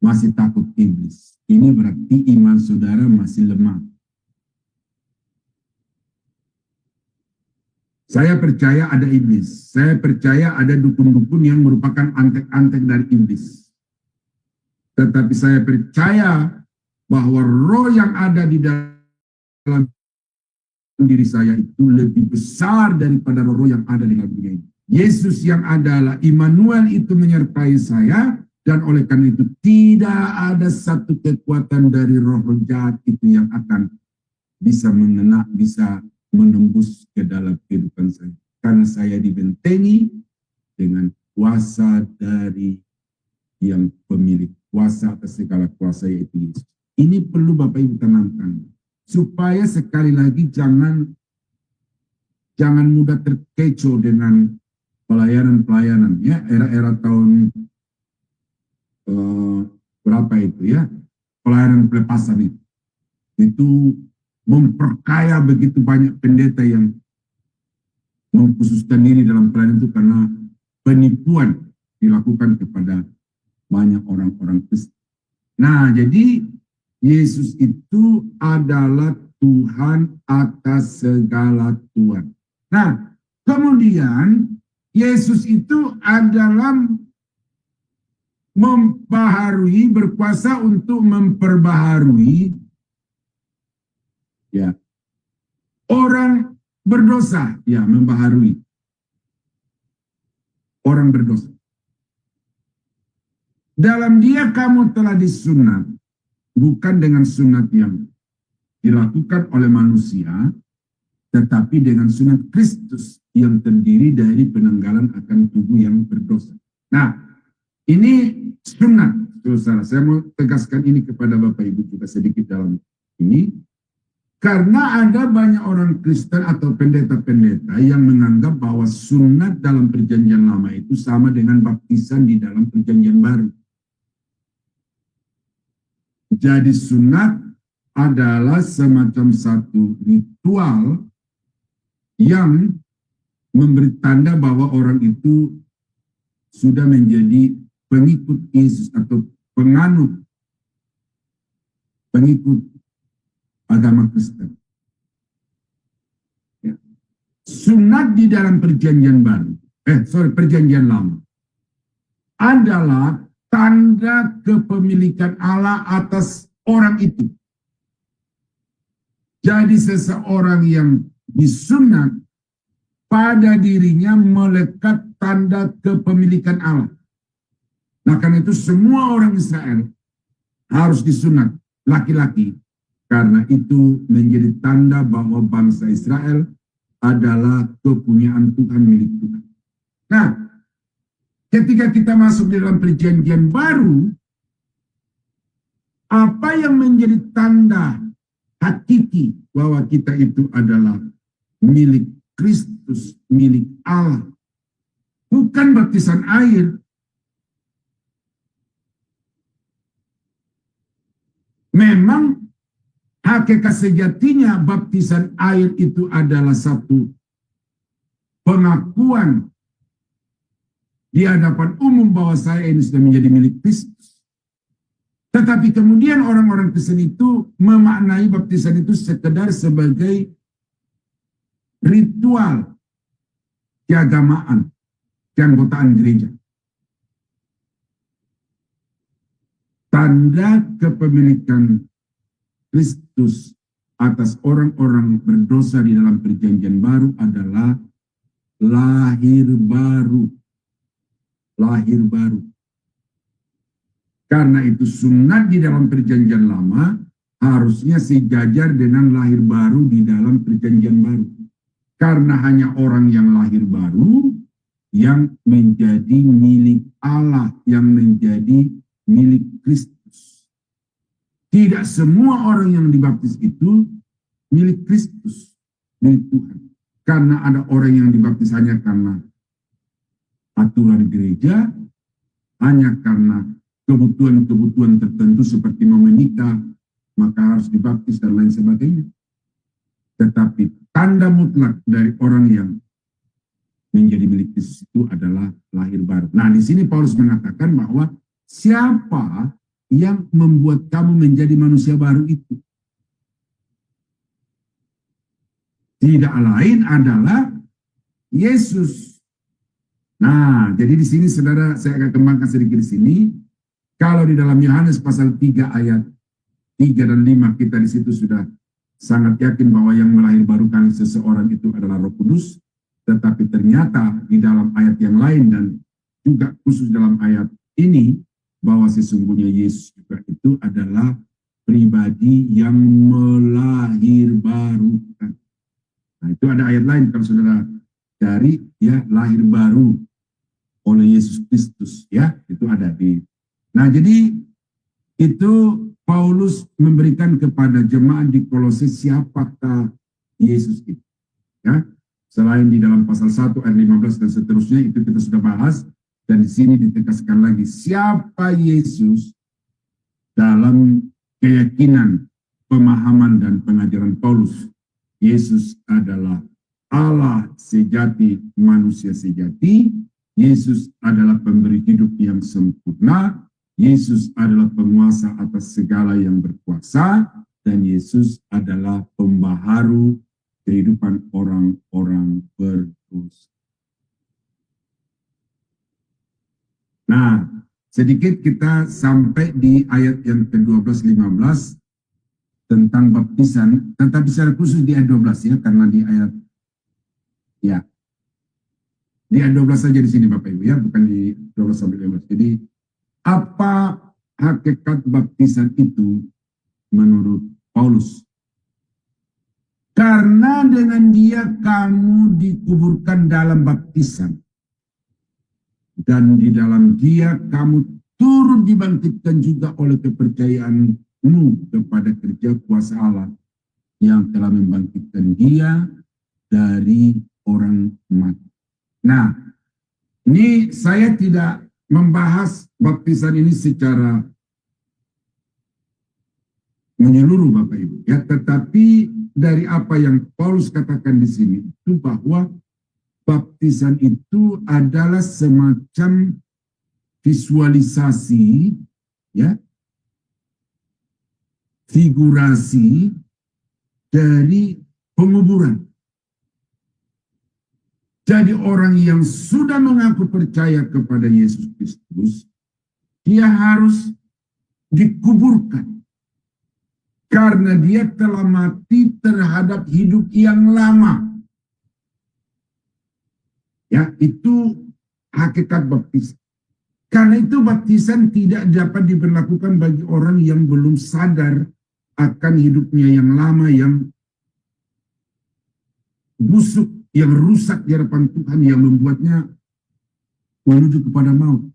masih takut iblis, ini berarti iman saudara masih lemah. Saya percaya ada iblis, saya percaya ada dukun-dukun yang merupakan antek-antek dari iblis. Tetapi saya percaya bahwa roh yang ada di dalam diri saya itu lebih besar daripada roh yang ada di dalam dunia ini. Yesus yang adalah Immanuel itu menyertai saya. Dan oleh karena itu tidak ada satu kekuatan dari roh-roh jahat itu yang akan bisa mengena, bisa menembus ke dalam kehidupan saya. Karena saya dibentengi dengan kuasa dari yang pemilik kuasa atas segala kuasa, yaitu Yesus. Ini perlu Bapak Ibu tanamkan. Supaya sekali lagi jangan mudah terkecoh dengan pelayanan-pelayanan. Ya, era-era tahun berapa itu ya, pelayanan pelepasan itu memperkaya begitu banyak pendeta yang mengkhususkan diri dalam pelayanan itu karena penipuan dilakukan kepada banyak orang-orang Kristen. Nah, jadi Yesus itu adalah Tuhan atas segala Tuhan. Nah, kemudian Yesus itu adalah membaharui, berkuasa untuk memperbaharui ya orang berdosa, ya membaharui orang berdosa. Dalam Dia kamu telah disunat, bukan dengan sunat yang dilakukan oleh manusia, tetapi dengan sunat Kristus yang terdiri dari penanggalan akan tubuh yang berdosa. Nah, ini sunat, saudara. Saya mau tegaskan ini kepada Bapak Ibu juga sedikit dalam ini, karena ada banyak orang Kristen atau pendeta-pendeta yang menganggap bahwa sunat dalam perjanjian lama itu sama dengan baptisan di dalam perjanjian baru. Jadi sunat adalah semacam satu ritual yang memberi tanda bahwa orang itu sudah menjadi pengikut Yesus atau pengikut agama Kristen. Ya. Sunat di dalam perjanjian baru, perjanjian lama adalah tanda kepemilikan Allah atas orang itu. Jadi seseorang yang disunat pada dirinya melekat tanda kepemilikan Allah. Nah, karena itu semua orang Israel harus disunat laki-laki, karena itu menjadi tanda bahwa bangsa Israel adalah kepunyaan Tuhan, milik Tuhan. Nah, ketika kita masuk di dalam perjanjian baru, apa yang menjadi tanda hakiki bahwa kita itu adalah milik Kristus, milik Allah, bukan baptisan air. Memang hakikat sejatinya baptisan air itu adalah satu pengakuan di hadapan umum bahwa saya ini sudah menjadi milik Kristus. Tetapi kemudian orang-orang Kristen itu memaknai baptisan itu sekedar sebagai ritual keagamaan, keanggotaan gereja. Tanda kepemilikan Kristus atas orang-orang berdosa di dalam perjanjian baru adalah lahir baru. Lahir baru. Karena itu sunat di dalam perjanjian lama harusnya sejajar dengan lahir baru di dalam perjanjian baru. Karena hanya orang yang lahir baru yang menjadi milik Allah, yang menjadi milik Kristus. Tidak semua orang yang dibaptis itu milik Kristus, milik Tuhan. Karena ada orang yang dibaptis hanya karena aturan gereja, hanya karena kebutuhan-kebutuhan tertentu seperti mau menikah, maka harus dibaptis dan lain sebagainya. Tetapi tanda mutlak dari orang yang menjadi milik Kristus itu adalah lahir baru. Nah, di sini Paulus mengatakan bahwa siapa yang membuat kamu menjadi manusia baru itu? Tidak lain adalah Yesus. Nah, jadi di sini saudara, saya akan kembangkan sedikit di sini. Kalau di dalam Yohanes pasal 3 ayat 3 dan 5 kita di situ sudah sangat yakin bahwa yang melahirbarukan seseorang itu adalah Roh Kudus, tetapi ternyata di dalam ayat yang lain dan juga khusus dalam ayat ini bahwa sesungguhnya Yesus juga itu adalah pribadi yang melahirbarukan. Nah, itu ada ayat lain kalau saudara cari ya, lahir baru oleh Yesus Kristus ya, itu ada di. Nah, jadi itu Paulus memberikan kepada jemaat di Kolose siapakah Yesus itu. Ya, selain di dalam pasal 1 ayat 15 dan seterusnya itu kita sudah bahas, dan di sini ditegaskan lagi siapa Yesus dalam keyakinan, pemahaman, dan pengajaran Paulus. Yesus adalah Allah sejati, manusia sejati. Yesus adalah pemberi hidup yang sempurna. Yesus adalah penguasa atas segala yang berkuasa. Dan Yesus adalah pembaharu kehidupan orang-orang berdosa. Nah, sedikit kita sampai di ayat yang ke-12-15 tentang baptisan, tetapi secara khusus di ayat 12 ya, karena di ayat ya di ayat 12 saja di sini Bapak Ibu ya, bukan di 12 sampai 15. Jadi apa hakikat baptisan itu menurut Paulus? Karena dengan dia kamu dikuburkan dalam baptisan, dan di dalam dia kamu turut dibangkitkan juga oleh kepercayaanmu kepada kerja kuasa Allah yang telah membangkitkan dia dari orang mati. Nah, ini saya tidak membahas baptisan ini secara menyeluruh Bapak Ibu ya, tetapi dari apa yang Paulus katakan di sini itu bahwa baptisan itu adalah semacam visualisasi ya, figurasi dari penguburan. Jadi orang yang sudah mengaku percaya kepada Yesus Kristus, dia harus dikuburkan. Karena dia telah mati terhadap hidup yang lama. Ya, itu hakikat baptisan. Karena itu baptisan tidak dapat diberlakukan bagi orang yang belum sadar akan hidupnya yang lama, yang busuk, yang rusak di hadapan Tuhan, yang membuatnya menuju kepada maut.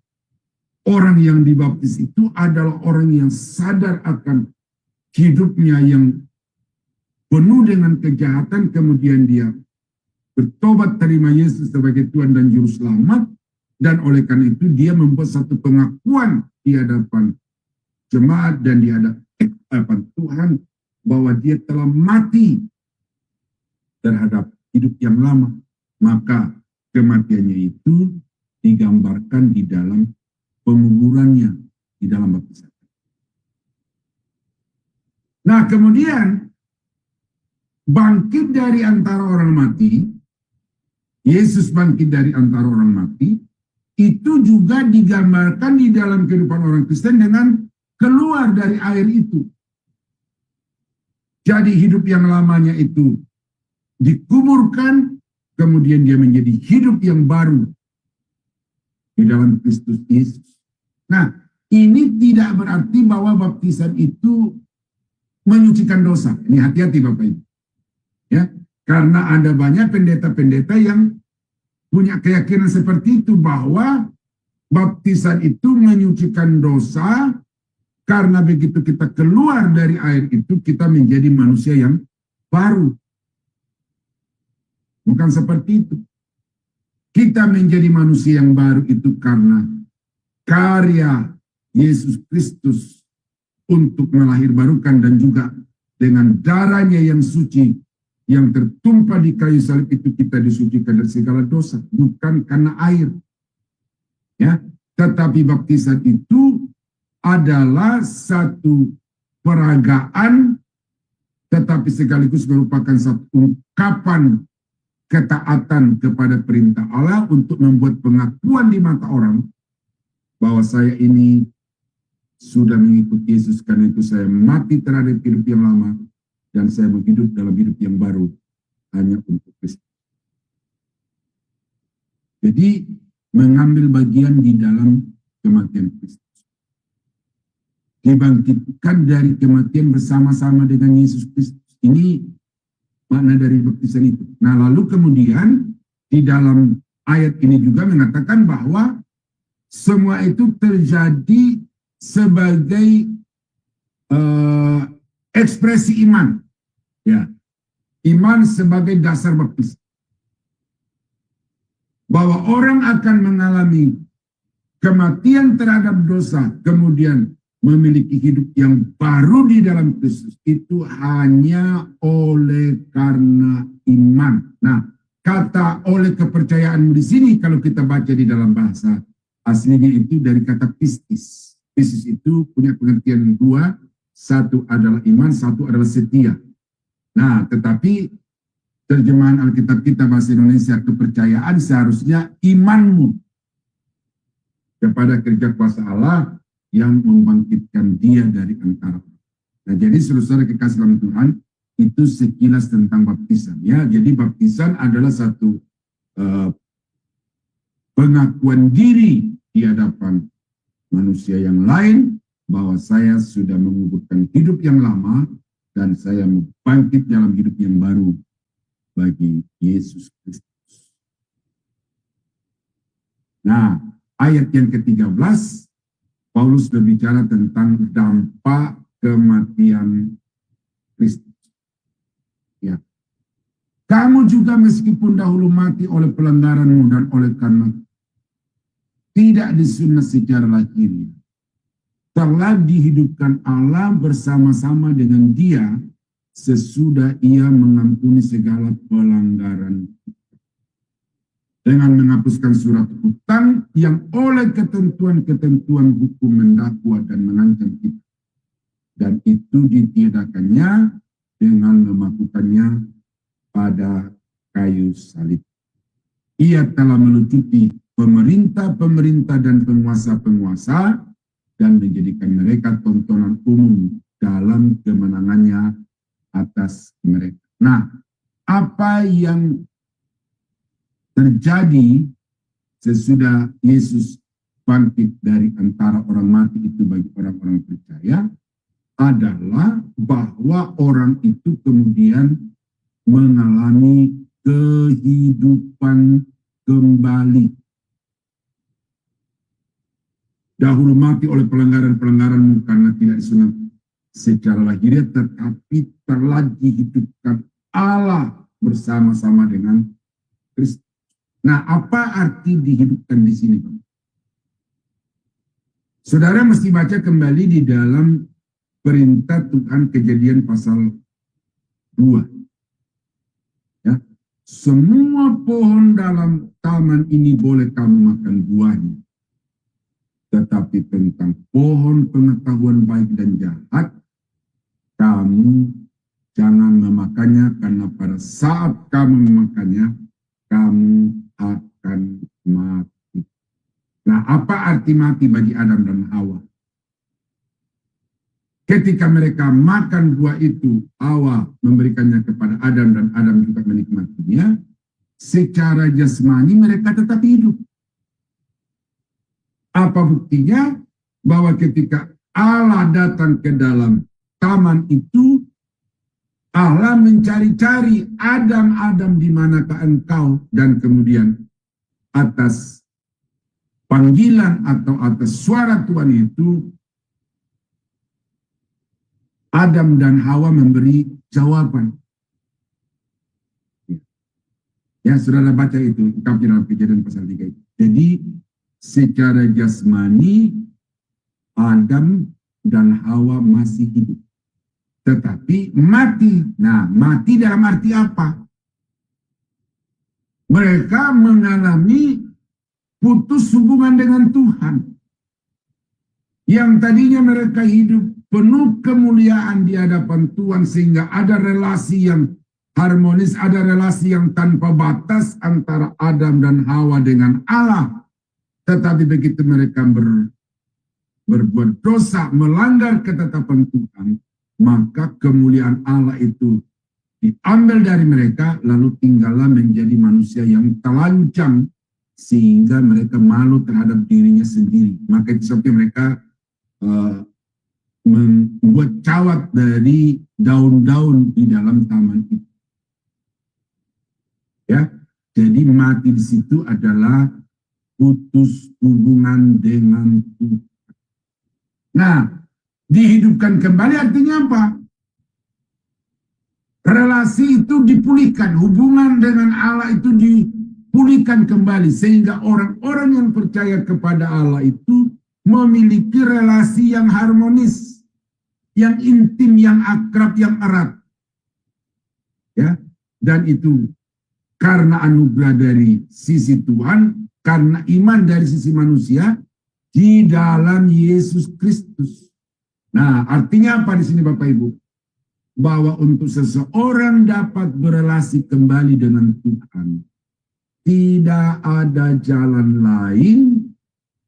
Orang yang dibaptis itu adalah orang yang sadar akan hidupnya yang penuh dengan kejahatan, kemudian dia bertobat terima Yesus sebagai Tuhan dan Juru Selamat, dan oleh karena itu dia membuat satu pengakuan di hadapan jemaat dan di hadapan Tuhan bahwa dia telah mati terhadap hidup yang lama. Maka kematiannya itu digambarkan di dalam penguburannya, di dalam baptisan. Nah, kemudian bangkit dari antara orang mati, Yesus bangkit dari antara orang mati, itu juga digambarkan di dalam kehidupan orang Kristen dengan keluar dari air itu. Jadi hidup yang lamanya itu dikuburkan, kemudian dia menjadi hidup yang baru di dalam Kristus Yesus. Nah, ini tidak berarti bahwa baptisan itu menyucikan dosa. Ini hati-hati Bapak Ibu. Ya, karena ada banyak pendeta-pendeta yang punya keyakinan seperti itu, bahwa baptisan itu menyucikan dosa, karena begitu kita keluar dari air itu, kita menjadi manusia yang baru. Bukan seperti itu. Kita menjadi manusia yang baru itu karena karya Yesus Kristus untuk melahirbarukan, dan juga dengan darahnya yang suci yang tertumpah di kayu salib itu kita disucikan dari segala dosa, bukan karena air. Ya, tetapi baptisan itu adalah satu peragaan, tetapi sekaligus merupakan satu ungkapan ketaatan kepada perintah Allah untuk membuat pengakuan di mata orang bahwa saya ini sudah mengikuti Yesus, karena itu saya mati terhadap hidup yang lama dan saya menghidup dalam hidup yang baru hanya untuk Kristus. Jadi mengambil bagian di dalam kematian Kristus, dibangkitkan dari kematian bersama-sama dengan Yesus Kristus. Ini makna dari baptisan itu. Nah, lalu kemudian di dalam ayat ini juga mengatakan bahwa semua itu terjadi sebagai ekspresi iman, ya, iman sebagai dasar baptisan, bahwa orang akan mengalami kematian terhadap dosa, kemudian memiliki hidup yang baru di dalam Kristus itu hanya oleh karena iman. Nah, kata oleh kepercayaan di sini kalau kita baca di dalam bahasa aslinya itu dari kata pistis. Pistis itu punya pengertian dua, satu adalah iman, satu adalah setia. Nah, tetapi terjemahan Alkitab kita bahasa Indonesia kepercayaan seharusnya imanmu kepada kerja kuasa Allah yang membangkitkan dia dari antara. Nah, jadi saudara kekasih dalam Tuhan, itu sekilas tentang baptisan. Ya, jadi baptisan adalah satu pengakuan diri di hadapan manusia yang lain bahwa saya sudah menguburkan hidup yang lama dan saya bangkit dalam hidup yang baru bagi Yesus Kristus. Nah, ayat yang ke-13 Paulus berbicara tentang dampak kematian Kristus. Ya. Kamu juga meskipun dahulu mati oleh pelanggaranmu dan oleh karena tidak disunat secara lahiriah, telah dihidupkan Allah bersama-sama dengan Dia sesudah Ia mengampuni segala pelanggaran dengan menghapuskan surat hutang yang oleh ketentuan-ketentuan hukum mendakwa dan mengancam kita. Dan itu ditiadakannya dengan memakukannya pada kayu salib. Ia telah melucuti pemerintah-pemerintah dan penguasa-penguasa dan menjadikan mereka tontonan umum dalam kemenangannya atas mereka. Nah, apa yang terjadi sesudah Yesus bangkit dari antara orang mati itu bagi orang-orang percaya adalah bahwa orang itu kemudian mengalami kehidupan kembali. Dahulu mati oleh pelanggaran-pelanggaranmu karena tidak disunat secara lahiriah, tetapi telah dihidupkan Allah bersama-sama dengan Kristus. Nah, apa arti dihidupkan di sini, Pak? Saudara mesti baca kembali di dalam perintah Tuhan Kejadian pasal 2. Ya, semua pohon dalam taman ini boleh kamu makan buahnya. Tetapi tentang pohon pengetahuan baik dan jahat, kamu jangan memakannya, karena pada saat kamu memakannya, kamu akan mati. Nah, apa arti mati bagi Adam dan Hawa? Ketika mereka makan buah itu, Hawa memberikannya kepada Adam dan Adam juga menikmatinya. Secara jasmani mereka tetap hidup. Apa buktinya? Bahwa ketika Allah datang ke dalam taman itu, Allah mencari-cari Adam, di manakah engkau? Dan kemudian atas panggilan atau atas suara Tuhan itu, Adam dan Hawa memberi jawaban. Ya, saudara baca itu, dalam Kejadian pasal 3 itu. Jadi, secara jasmani, Adam dan Hawa masih hidup. Tetapi mati. Nah, mati dalam arti apa? Mereka mengalami putus hubungan dengan Tuhan. Yang tadinya mereka hidup penuh kemuliaan di hadapan Tuhan, sehingga ada relasi yang harmonis, ada relasi yang tanpa batas antara Adam dan Hawa dengan Allah. Tetapi begitu mereka berbuat dosa, melanggar ketetapan Tuhan, maka kemuliaan Allah itu diambil dari mereka, lalu tinggallah menjadi manusia yang telanjang, sehingga mereka malu terhadap dirinya sendiri. Maka itu sebabnya mereka membuat cawat dari daun-daun di dalam taman itu. Ya, jadi mati di situ adalah putus hubungan dengan Tuhan. Nah, dihidupkan kembali artinya apa? Relasi itu dipulihkan, hubungan dengan Allah itu dipulihkan kembali, sehingga orang-orang yang percaya kepada Allah itu memiliki relasi yang harmonis, yang intim, yang akrab, yang erat. Ya, dan itu karena anugerah dari sisi Tuhan, karena iman dari sisi manusia di dalam Yesus Kristus. Nah, artinya apa di sini Bapak Ibu? Bahwa untuk seseorang dapat berelasi kembali dengan Tuhan, tidak ada jalan lain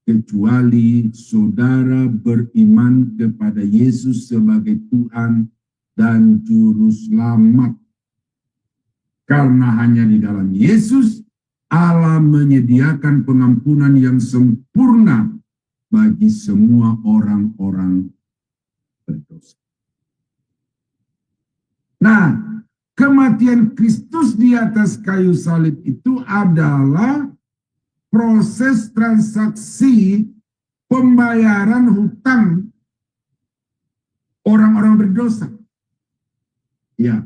kecuali saudara beriman kepada Yesus sebagai Tuhan dan Juru Selamat. Karena hanya di dalam Yesus, Allah menyediakan pengampunan yang sempurna bagi semua orang-orang berdosa. Nah, kematian Kristus di atas kayu salib itu adalah proses transaksi pembayaran hutang orang-orang berdosa. Ya.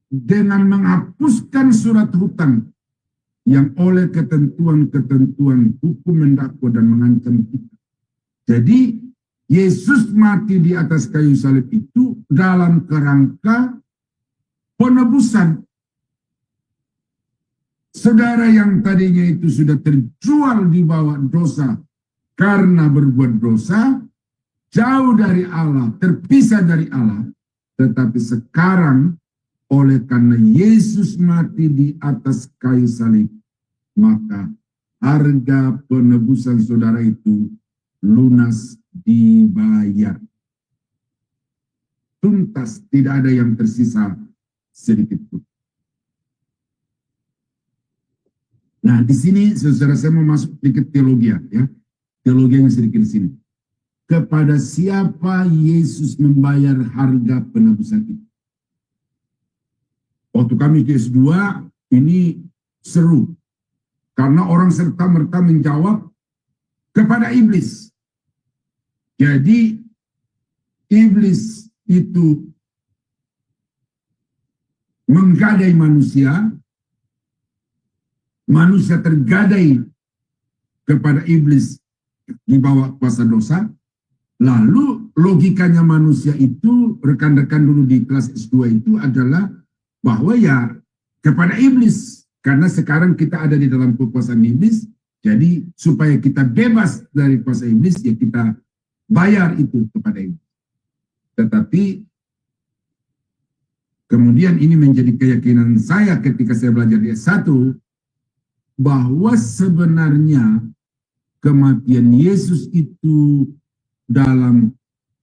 Dengan menghapuskan surat hutang yang oleh ketentuan-ketentuan hukum mendakwa dan mengancam kita. Jadi Yesus mati di atas kayu salib itu dalam kerangka penebusan. Saudara yang tadinya itu sudah terjual di bawah dosa karena berbuat dosa, jauh dari Allah, terpisah dari Allah, tetapi sekarang oleh karena Yesus mati di atas kayu salib, maka harga penebusan saudara itu lunas dibayar. Tuntas, tidak ada yang tersisa sedikit pun. Nah, di sini saudara saya mau masuk sedikit teologi ya. Teologi yang sedikit di sini. Kepada siapa Yesus membayar harga penebusan itu? Waktu kami di S2 ini seru. Karena orang serta-merta menjawab kepada iblis. Jadi iblis itu menggadai manusia, manusia tergadai kepada iblis di bawah kuasa dosa. Lalu logikanya manusia itu, rekan-rekan dulu di kelas S2 itu adalah bahwa ya kepada iblis, karena sekarang kita ada di dalam kekuasaan iblis, jadi supaya kita bebas dari kuasa iblis, ya kita bayar itu kepada iblis. Tetapi kemudian ini menjadi keyakinan saya ketika saya belajar di S1, bahwa sebenarnya kematian Yesus itu dalam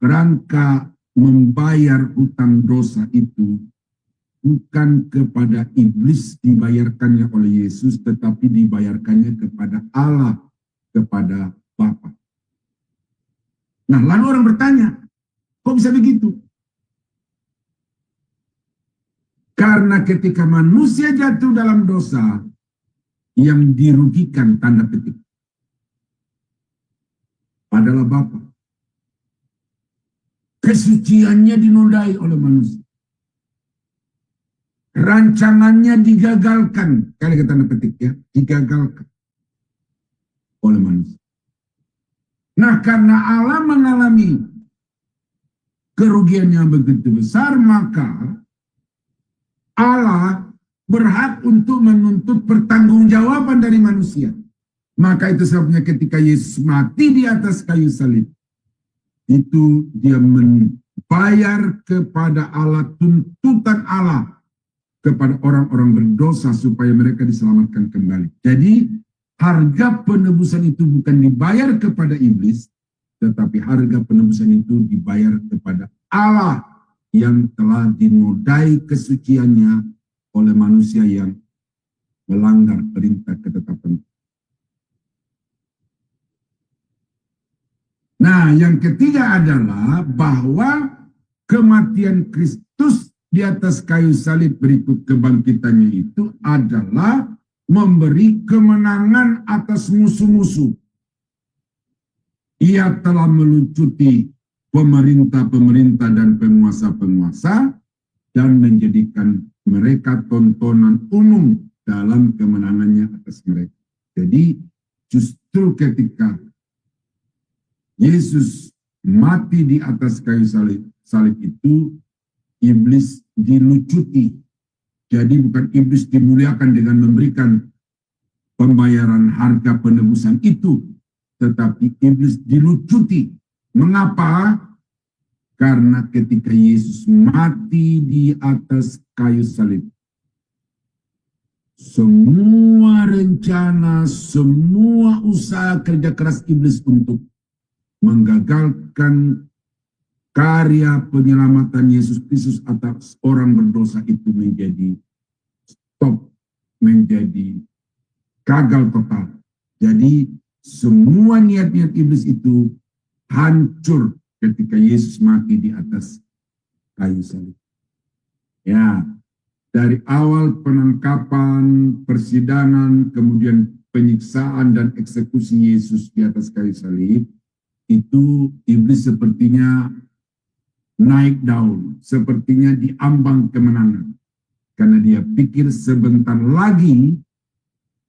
rangka membayar hutang dosa itu bukan kepada iblis dibayarkannya oleh Yesus, tetapi dibayarkannya kepada Allah, kepada Bapa. Nah, lalu orang bertanya, kok bisa begitu? Karena ketika manusia jatuh dalam dosa, yang dirugikan tanda petik adalah Bapa. Kesuciannya dinodai oleh manusia. Rancangannya digagalkan, kali kata tanda petik ya, digagalkan oleh manusia. Nah, karena Allah mengalami kerugian yang begitu besar, maka Allah berhak untuk menuntut pertanggungjawaban dari manusia. Maka itu sebabnya ketika Yesus mati di atas kayu salib, itu dia membayar kepada Allah tuntutan Allah kepada orang-orang berdosa supaya mereka diselamatkan kembali. Jadi harga penebusan itu bukan dibayar kepada iblis, tetapi harga penebusan itu dibayar kepada Allah yang telah dinodai kesuciannya oleh manusia yang melanggar perintah ketetapan. Nah, yang ketiga adalah bahwa kematian Kristus di atas kayu salib berikut kebangkitannya itu adalah memberi kemenangan atas musuh-musuh. Ia telah meluncuti pemerintah-pemerintah dan penguasa-penguasa dan menjadikan mereka tontonan umum dalam kemenangannya atas mereka. Jadi justru ketika Yesus mati di atas kayu salib itu, iblis dilucuti. Jadi bukan iblis dimuliakan dengan memberikan pembayaran harga penebusan itu, tetapi iblis dilucuti. Mengapa? Karena ketika Yesus mati di atas kayu salib, semua rencana, semua usaha kerja keras iblis untuk menggagalkan karya penyelamatan Yesus Kristus atas orang berdosa itu menjadi stop, menjadi gagal total. Jadi semua niat-niat iblis itu hancur ketika Yesus mati di atas kayu salib. Ya, dari awal penangkapan, persidangan, kemudian penyiksaan dan eksekusi Yesus di atas kayu salib, itu iblis sepertinya naik daun, sepertinya diambang kemenangan. Karena dia pikir sebentar lagi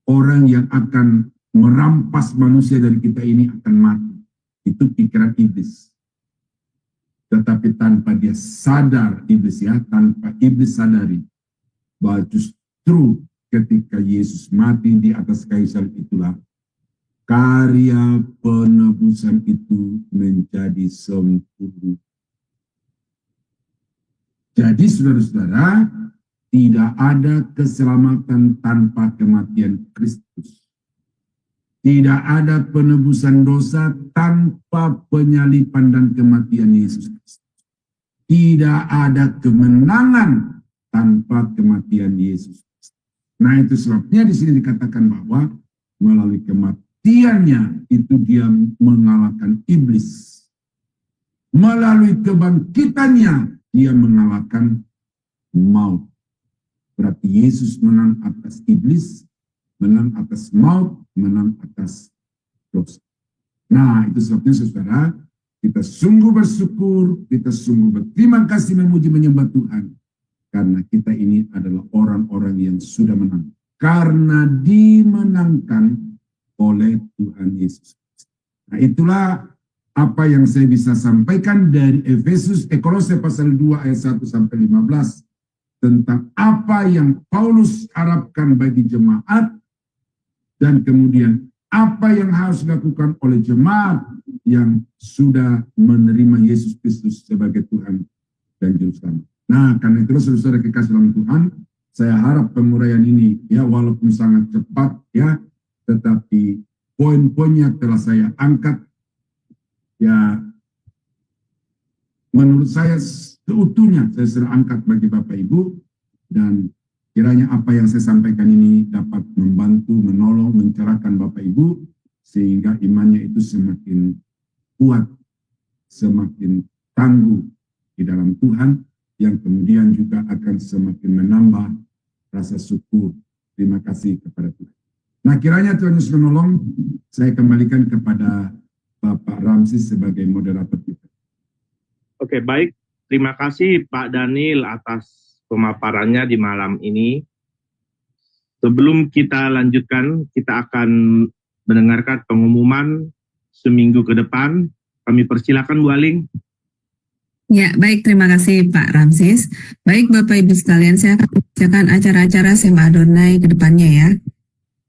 orang yang akan merampas manusia dari kita ini akan mati. Itu pikiran iblis. Tetapi tanpa dia sadar, iblis ya, tanpa iblis sadari bahwa justru ketika Yesus mati di atas kayu salib itulah karya penebusan itu menjadi sempurna. Jadi saudara-saudara, tidak ada keselamatan tanpa kematian Kristus. Tidak ada penebusan dosa tanpa penyalipan dan kematian Yesus Kristus. Tidak ada kemenangan tanpa kematian Yesus Kristus. Nah, itu sebabnya di sini dikatakan bahwa melalui kematiannya itu dia mengalahkan iblis. Melalui kebangkitannya dia mengalahkan maut. Berarti Yesus menang atas iblis, menang atas maut, menang atas dosa. Nah, itu sebabnya saudara, kita sungguh bersyukur, kita sungguh berterima kasih, memuji, menyembah Tuhan. Karena kita ini adalah orang-orang yang sudah menang. Karena dimenangkan oleh Tuhan Yesus. Nah, itulah apa yang saya bisa sampaikan dari Kolose pasal 2 ayat 1 sampai 15 tentang apa yang Paulus harapkan bagi jemaat dan kemudian apa yang harus dilakukan oleh jemaat yang sudah menerima Yesus Kristus sebagai Tuhan dan Juru Selamat. Nah, karena itu saudara-saudara kekasih dalam Tuhan, saya harap penguraian ini ya walaupun sangat cepat ya, tetapi poin-poinnya telah saya angkat. Ya, menurut saya seutuhnya saya sudah angkat bagi Bapak Ibu, dan kiranya apa yang saya sampaikan ini dapat membantu, menolong, mencerahkan Bapak Ibu, sehingga imannya itu semakin kuat, semakin tangguh di dalam Tuhan, yang kemudian juga akan semakin menambah rasa syukur, terima kasih kepada Tuhan. Nah, kiranya Tuhan Yesus menolong, saya kembalikan kepada Bapak Ramsis sebagai moderator kita. Oke, baik. Terima kasih Pak Daniel atas pemaparannya di malam ini. Sebelum kita lanjutkan, kita akan mendengarkan pengumuman seminggu ke depan. Kami persilakan Bu Aling. Ya, baik, terima kasih Pak Ramsis. Baik Bapak Ibu sekalian, saya akan membacakan acara-acara Sema Adonai ke depannya ya.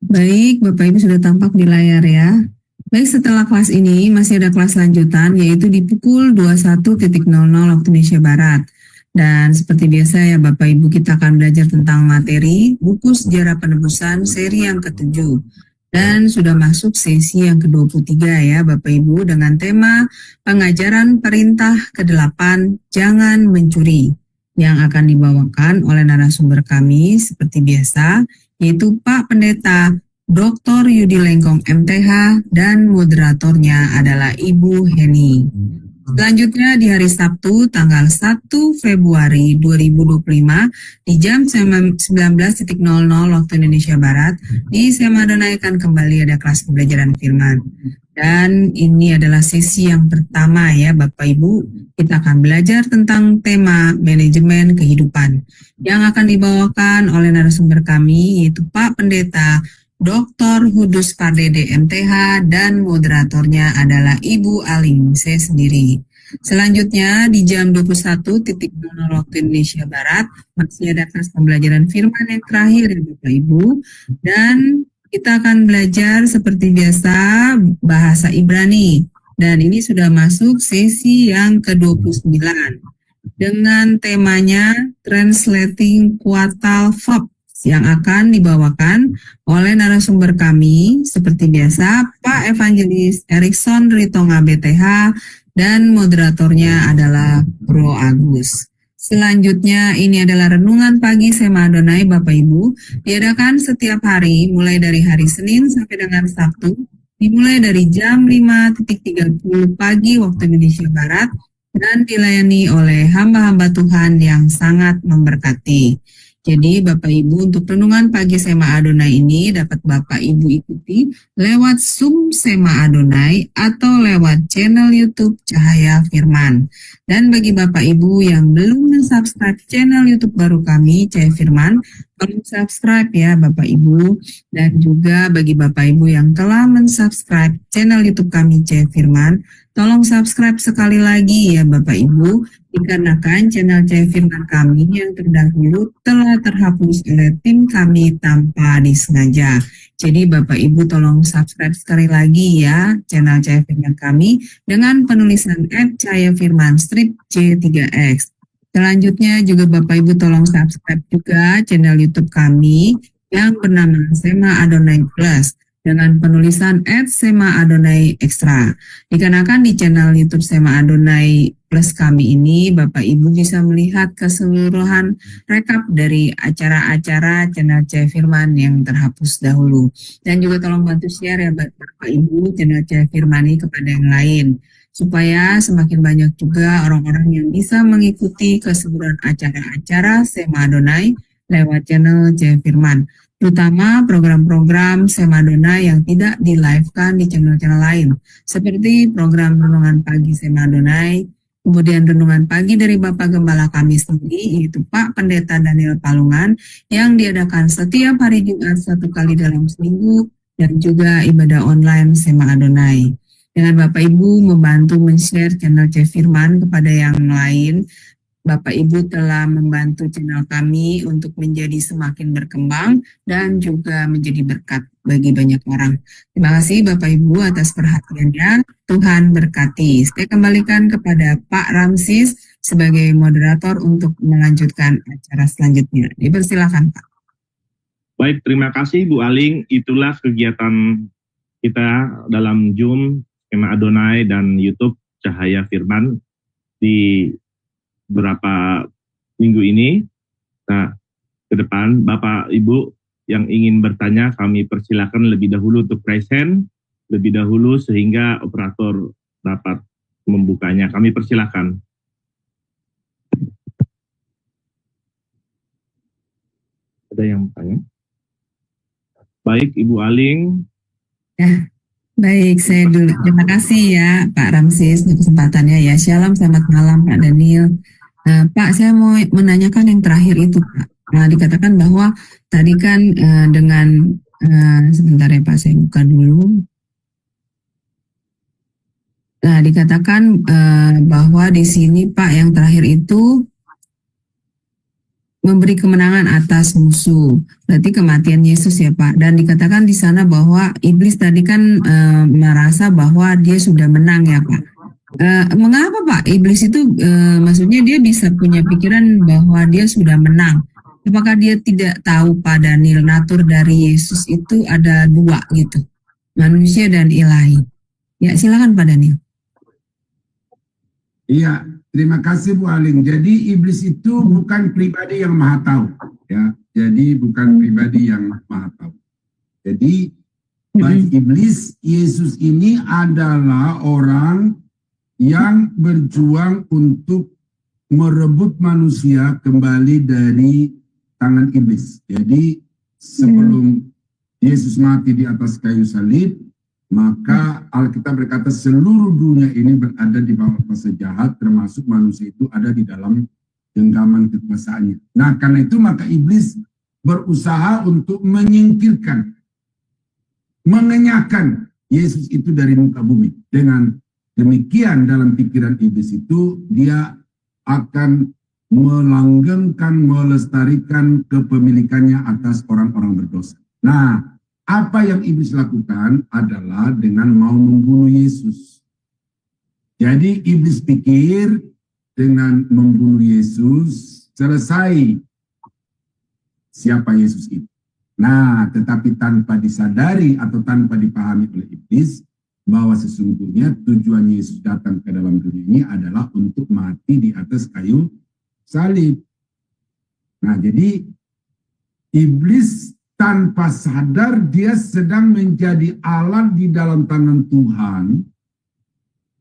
Baik, Bapak Ibu sudah tampak di layar ya. Baik, setelah kelas ini masih ada kelas lanjutan, yaitu di pukul 21.00 waktu Indonesia Barat. Dan seperti biasa ya Bapak Ibu, kita akan belajar tentang materi buku Sejarah Penebusan seri yang ke-7. Dan sudah masuk sesi yang ke-23 ya Bapak Ibu, dengan tema pengajaran perintah ke-8, jangan mencuri, yang akan dibawakan oleh narasumber kami seperti biasa, yaitu Pak Pendeta Dr. Yudi Lengkong MTH, dan moderatornya adalah Ibu Heni. Selanjutnya di hari Sabtu tanggal 1 Februari 2025 di jam 19.00 waktu Indonesia Barat di Sema Adonai akan kembali ada kelas pembelajaran firman. Dan ini adalah sesi yang pertama ya Bapak Ibu. Kita akan belajar tentang tema manajemen kehidupan yang akan dibawakan oleh narasumber kami, yaitu Pak Pendeta Dr. Hudus Pardede MTH, dan moderatornya adalah Ibu Aling, saya sendiri. Selanjutnya di jam 21.00 waktu Indonesia Barat masih ada kelas pembelajaran firman yang terakhir ya Bapak Ibu, dan kita akan belajar seperti biasa bahasa Ibrani, dan ini sudah masuk sesi yang ke-29 dengan temanya Translating Quartal Verb yang akan dibawakan oleh narasumber kami seperti biasa Pak Evangelis Erikson Ritonga BTH, dan moderatornya adalah Bro Agus. Selanjutnya ini adalah renungan pagi Sema Adonai Bapak Ibu, diadakan setiap hari mulai dari hari Senin sampai dengan Sabtu, dimulai dari jam 5.30 pagi waktu Indonesia Barat dan dilayani oleh hamba-hamba Tuhan yang sangat memberkati. Jadi Bapak Ibu, untuk renungan pagi Sema Adonai ini dapat Bapak Ibu ikuti lewat Zoom Sema Adonai atau lewat channel YouTube Cahaya Firman. Dan bagi Bapak Ibu yang belum subscribe channel YouTube baru kami, Cahaya Firman, tolong subscribe ya Bapak Ibu. Dan juga bagi Bapak Ibu yang telah mensubscribe channel YouTube kami, Cahaya Firman, tolong subscribe sekali lagi ya Bapak Ibu, dikarenakan channel Cahaya Firman kami yang terdahulu telah terhapus oleh tim kami tanpa disengaja. Jadi Bapak Ibu tolong subscribe sekali lagi ya channel Cahaya Firman kami dengan penulisan @cahayafirman strip C3X. Selanjutnya juga Bapak Ibu tolong subscribe juga channel YouTube kami yang bernama Sema Adonai Plus dengan penulisan @Sema Adonai Extra. Dikarenakan di channel YouTube Sema Adonai Plus kami ini, Bapak Ibu bisa melihat keseluruhan rekap dari acara-acara channel Cahaya Firman yang terhapus dahulu. Dan juga tolong bantu share ya Bapak Ibu channel Cahaya Firman ini kepada yang lain, supaya semakin banyak juga orang-orang yang bisa mengikuti keseluruhan acara-acara Sema Adonai lewat channel Cahaya Firman, terutama program-program Sema Adonai yang tidak di-live-kan di channel-channel lain, seperti program Renungan Pagi Sema Adonai, kemudian Renungan Pagi dari Bapak Gembala kami sendiri, yaitu Pak Pendeta Daniel Palungan, yang diadakan setiap hari Jumat 1 kali dalam seminggu, dan juga ibadah online Sema Adonai. Dengan Bapak Ibu membantu men-share channel Cahaya Firman kepada yang lain, Bapak Ibu telah membantu channel kami untuk menjadi semakin berkembang dan juga menjadi berkat bagi banyak orang. Terima kasih Bapak Ibu atas perhatiannya. Tuhan berkati. Saya kembalikan kepada Pak Ramsis sebagai moderator untuk melanjutkan acara selanjutnya. Dipersilakan Pak. Baik, terima kasih Bu Aling. Itulah kegiatan kita dalam Zoom Sema Adonai dan YouTube Cahaya Firman di beberapa minggu ini. Nah, ke depan Bapak Ibu yang ingin bertanya, kami persilakan lebih dahulu untuk present lebih dahulu sehingga operator dapat membukanya. Kami persilakan. Ada yang bertanya? Baik, Ibu Aling. Ya, baik, saya dulu. Terima kasih ya Pak Ramsis untuk kesempatannya ya. Shalom, selamat malam Pak Daniel. Pak, saya mau menanyakan yang terakhir itu Pak. Dikatakan bahwa tadi kan dengan sebentar ya Pak, saya buka dulu. Nah, dikatakan bahwa di sini Pak yang terakhir itu memberi kemenangan atas musuh. Berarti kematian Yesus ya Pak. Dan dikatakan di sana bahwa iblis tadi kan merasa bahwa dia sudah menang ya Pak. Mengapa Pak iblis itu maksudnya dia bisa punya pikiran bahwa dia sudah menang? Apakah dia tidak tahu Pak Daniel natur dari Yesus itu ada dua gitu, manusia dan ilahi? Ya silakan Pak Daniel. Iya, terima kasih Bu Aling. Jadi iblis itu bukan pribadi yang maha tahu, ya. Jadi bukan pribadi yang maha tahu. Jadi bagi iblis, Yesus ini adalah orang yang berjuang untuk merebut manusia kembali dari tangan iblis. Jadi sebelum Yesus mati di atas kayu salib, maka Alkitab berkata seluruh dunia ini berada di bawah kuasa jahat, termasuk manusia itu ada di dalam genggaman kekuasaannya. Nah, karena itu maka iblis berusaha untuk menyingkirkan mengenyahkan Yesus itu dari muka bumi. Dengan demikian dalam pikiran iblis itu dia akan melanggengkan, melestarikan kepemilikannya atas orang-orang berdosa. Nah, apa yang iblis lakukan adalah dengan mau membunuh Yesus. Jadi iblis pikir dengan membunuh Yesus selesai siapa Yesus itu. Nah, tetapi tanpa disadari atau tanpa dipahami oleh iblis bahwa sesungguhnya tujuan Yesus datang ke dalam dunia ini adalah untuk mati di atas kayu salib. Nah, jadi iblis tanpa sadar dia sedang menjadi alat di dalam tangan Tuhan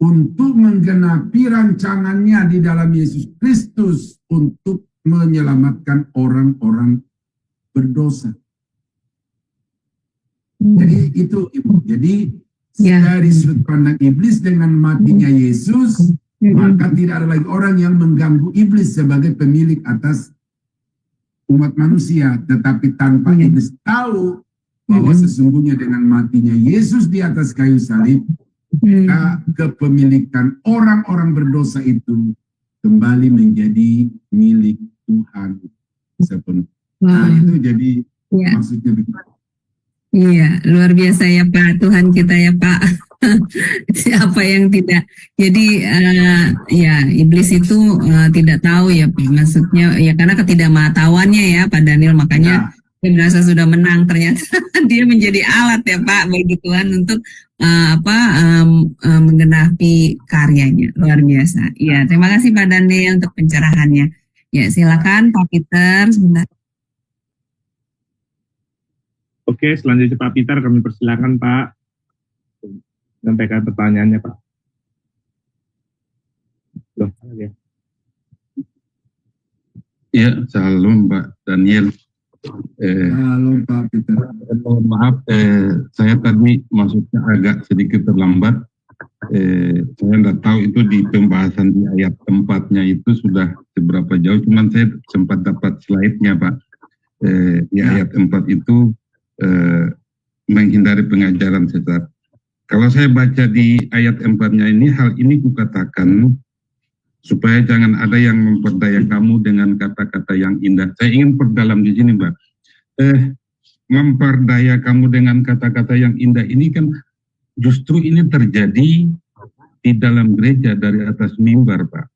untuk menggenapi rancangannya di dalam Yesus Kristus untuk menyelamatkan orang-orang berdosa. Jadi itu Ibu. Jadi dari sudut pandang iblis dengan matinya Yesus, maka tidak ada lagi orang yang mengganggu iblis sebagai pemilik atas umat manusia. Tetapi tanpa iblis tahu bahwa sesungguhnya dengan matinya Yesus di atas kayu salib, maka kepemilikan orang-orang berdosa itu kembali menjadi milik Tuhan sepenuhnya. Nah, itu jadi maksudnya begitu. Iya, luar biasa ya Pak, Tuhan kita ya Pak. Siapa yang tidak, jadi ya iblis itu tidak tahu ya Pak, maksudnya ya karena ketidakmengetahuannya ya Pak Daniel, makanya dia merasa sudah menang, ternyata dia menjadi alat ya Pak bagi Tuhan untuk menggenapi karyanya. Luar biasa. Iya, terima kasih Pak Daniel untuk pencerahannya. Ya, silakan Pak Peter sebentar. Oke, selanjutnya Pak Peter, kami persilakan Pak sampaikan pertanyaannya Pak. Loh, ya. Iya, salam Pak Daniel. Halo Pak Peter. Mohon maaf, saya tadi maksudnya agak sedikit terlambat. Saya tidak tahu itu di pembahasan di ayat 4-nya itu sudah seberapa jauh, cuman saya sempat dapat slide-nya Pak. Di ayat 4 itu menghindari pengajaran sesat. Kalau saya baca di ayat 4-nya ini, hal ini kukatakan supaya jangan ada yang memperdaya kamu dengan kata-kata yang indah. Saya ingin perdalam di sini, Mbak. Memperdaya kamu dengan kata-kata yang indah ini kan justru ini terjadi di dalam gereja dari atas mimbar, Pak.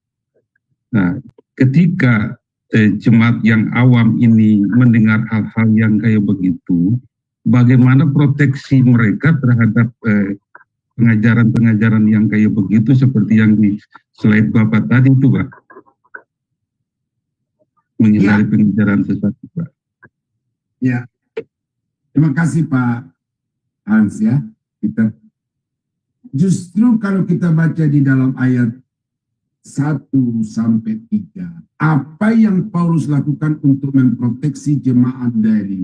Nah, ketika jemaat yang awam ini mendengar hal-hal yang kayak begitu, bagaimana proteksi mereka terhadap pengajaran-pengajaran yang kayak begitu seperti yang di slide Bapak tadi itu, Pak. Menghindari pengajaran sesat, Pak. Ya, terima kasih Pak Hans ya. Kita justru kalau kita baca di dalam ayat 1 sampai 3, apa yang Paulus lakukan untuk memproteksi jemaat dari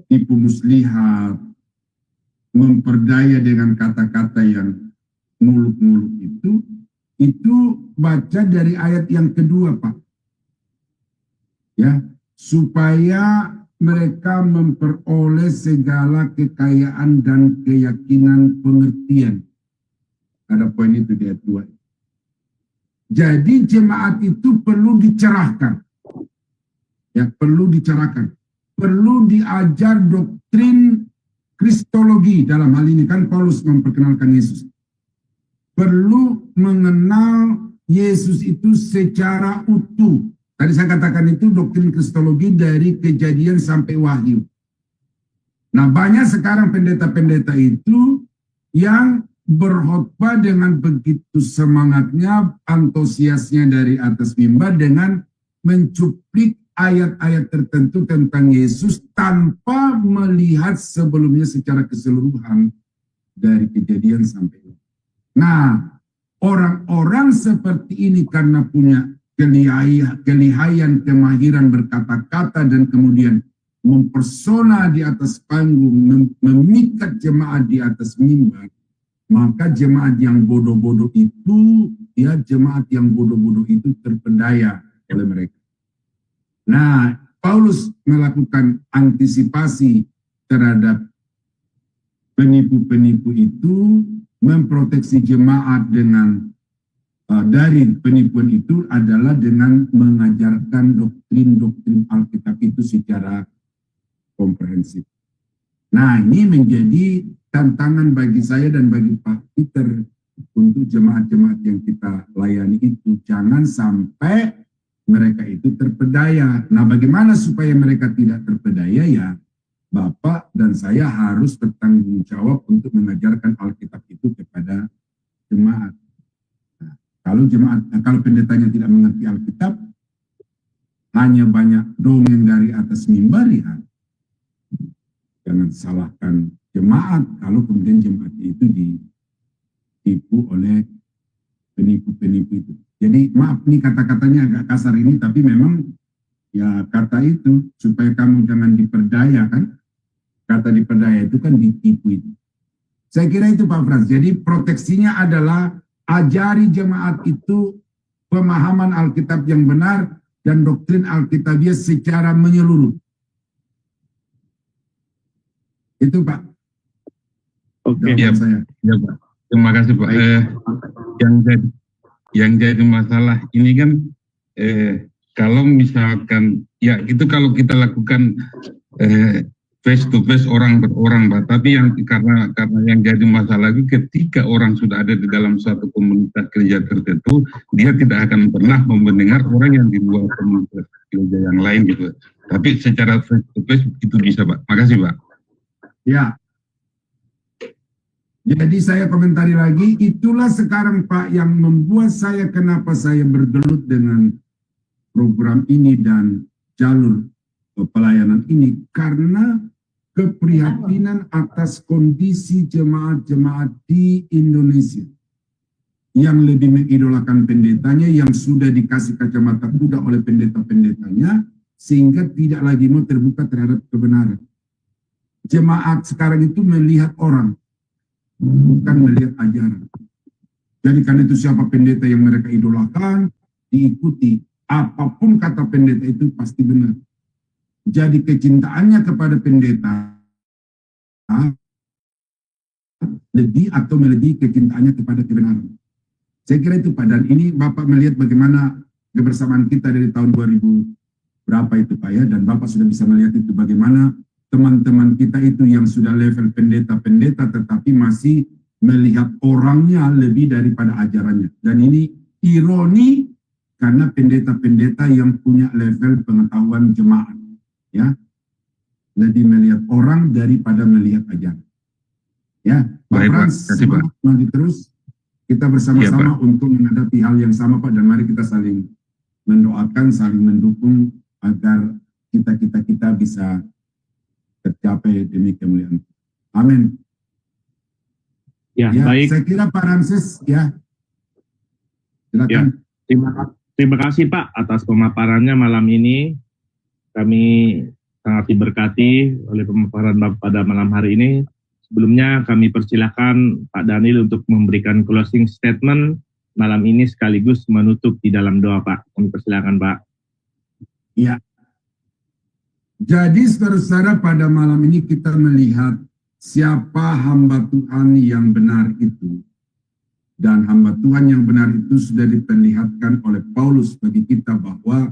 tipu muslihat, memperdaya dengan kata-kata yang muluk-muluk itu baca dari ayat yang kedua Pak. Ya, supaya mereka memperoleh segala kekayaan dan keyakinan pengertian. Ada poin itu di ayat 2. Jadi jemaat itu perlu dicerahkan. Ya, perlu dicerahkan. Perlu diajar doktrin kristologi, dalam hal ini kan Paulus memperkenalkan Yesus. Perlu mengenal Yesus itu secara utuh. Tadi saya katakan itu doktrin kristologi dari Kejadian sampai Wahyu. Nah, banyak sekarang pendeta-pendeta itu yang berkhotbah dengan begitu semangatnya, antusiasnya dari atas mimbar dengan mencuplik ayat-ayat tertentu tentang Yesus tanpa melihat sebelumnya secara keseluruhan dari Kejadian sampai Wahyu. Nah, orang-orang seperti ini karena punya kelihayan, kemahiran berkata-kata dan kemudian mempersona di atas panggung, memikat jemaat di atas mimbar, maka jemaat yang bodoh-bodoh itu, jemaat yang bodoh-bodoh itu terpedaya oleh mereka. Nah, Paulus melakukan antisipasi terhadap penipu-penipu itu memproteksi jemaat dengan dari penipuan itu adalah dengan mengajarkan doktrin-doktrin Alkitab itu secara komprehensif. Nah, ini menjadi tantangan bagi saya dan bagi Pak Peter untuk jemaat-jemaat yang kita layani itu. Jangan sampai mereka itu terpedaya. Nah, bagaimana supaya mereka tidak terpedaya? Ya, Bapak dan saya harus bertanggung jawab untuk mengajarkan Alkitab itu kepada jemaat. Kalau pendetanya tidak mengerti Alkitab, hanya banyak dongeng dari atas mimbar, ya jangan salahkan jemaat kalau kemudian jemaat itu ditipu oleh penipu-penipu itu. Jadi maaf nih kata-katanya agak kasar ini, tapi memang ya kata itu supaya kamu jangan diperdaya kan. Kata diperdaya itu kan ditipu itu. Saya kira itu Pak Frans. Jadi proteksinya adalah ajari jemaat itu pemahaman Alkitab yang benar dan doktrin Alkitabiah secara menyeluruh. Itu Pak. Oke. Ya, ya Pak. Terima kasih Pak. Yang jadi masalah ini kan kalau misalkan ya itu kalau kita lakukan face to face orang per orang Pak, tapi yang karena yang jadi masalah itu ketika orang sudah ada di dalam suatu komunitas gereja tertentu, dia tidak akan pernah mendengar orang yang di luar komunitas gereja yang lain gitu. Tapi secara face to face itu bisa Pak. Makasih Pak. Ya. Jadi saya komentari lagi, itulah sekarang Pak yang membuat saya kenapa saya bergelut dengan program ini dan jalur pelayanan ini, karena keprihatinan atas kondisi jemaat-jemaat di Indonesia yang lebih mengidolakan pendetanya, yang sudah dikasih kacamata kuda oleh pendeta-pendetanya, sehingga tidak lagi mau terbuka terhadap kebenaran. Jemaat sekarang itu melihat orang, bukan melihat ajaran. Jadi karena itu siapa pendeta yang mereka idolakan, diikuti. Apapun kata pendeta itu pasti benar. Jadi kecintaannya kepada pendeta lebih atau melebihi kecintaannya kepada kebenaran. Saya kira itu Pak. Dan ini Bapak melihat bagaimana kebersamaan kita dari tahun 2000 berapa itu Pak ya. Dan Bapak sudah bisa melihat itu bagaimana teman-teman kita itu yang sudah level pendeta-pendeta tetapi masih melihat orangnya lebih daripada ajarannya. Dan ini ironi karena pendeta-pendeta yang punya level pengetahuan jemaat, ya, lebih melihat orang daripada melihat ajaran. Ya, Pak Frans, maju terus. Kita bersama-sama untuk menghadapi hal yang sama Pak, dan mari kita saling mendoakan, saling mendukung agar kita bisa tercapai demi kemuliaan. Amin. Ya, baik. Saya kira Pak Ramses, ya. Silakan. Ya, terima kasih Pak atas pemaparannya malam ini. Kami sangat diberkati oleh pemaparan Bapak pada malam hari ini. Sebelumnya kami persilakan Pak Daniel untuk memberikan closing statement malam ini sekaligus menutup di dalam doa Pak. Kami persilakan Pak. Ya. Jadi saudara-saudara, pada malam ini kita melihat siapa hamba Tuhan yang benar itu. Dan hamba Tuhan yang benar itu sudah diperlihatkan oleh Paulus bagi kita bahwa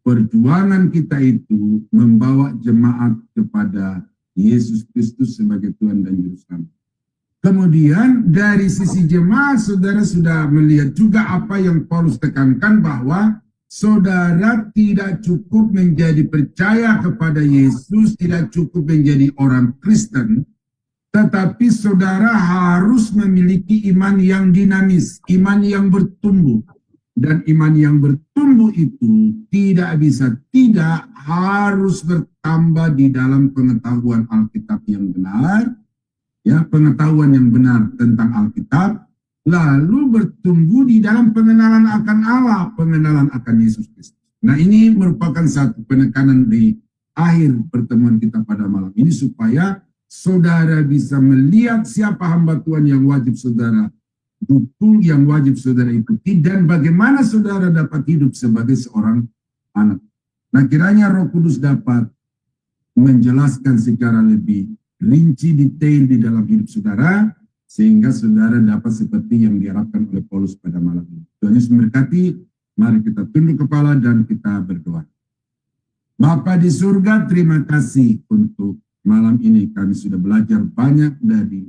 perjuangan kita itu membawa jemaat kepada Yesus Kristus sebagai Tuhan dan Juru Selamat. Kemudian dari sisi jemaat, saudara sudah melihat juga apa yang Paulus tekankan bahwa saudara tidak cukup menjadi percaya kepada Yesus, tidak cukup menjadi orang Kristen, tetapi saudara harus memiliki iman yang dinamis, iman yang bertumbuh. Dan iman yang bertumbuh itu tidak harus bertambah di dalam pengetahuan Alkitab yang benar, ya, pengetahuan yang benar tentang Alkitab, lalu bertumbuh di dalam pengenalan akan Allah, pengenalan akan Yesus Kristus. Nah, ini merupakan satu penekanan di akhir pertemuan kita pada malam ini supaya saudara bisa melihat siapa hamba Tuhan yang wajib saudara dukung, yang wajib saudara ikuti, dan bagaimana saudara dapat hidup sebagai seorang anak. Nah, kiranya Roh Kudus dapat menjelaskan secara lebih rinci detail di dalam hidup saudara, sehingga saudara dapat seperti yang diharapkan oleh Paulus pada malam ini. Tuhan Yesus memberkati. Mari kita tunduk kepala dan kita berdoa. Bapa di surga, terima kasih untuk malam ini. Kami sudah belajar banyak dari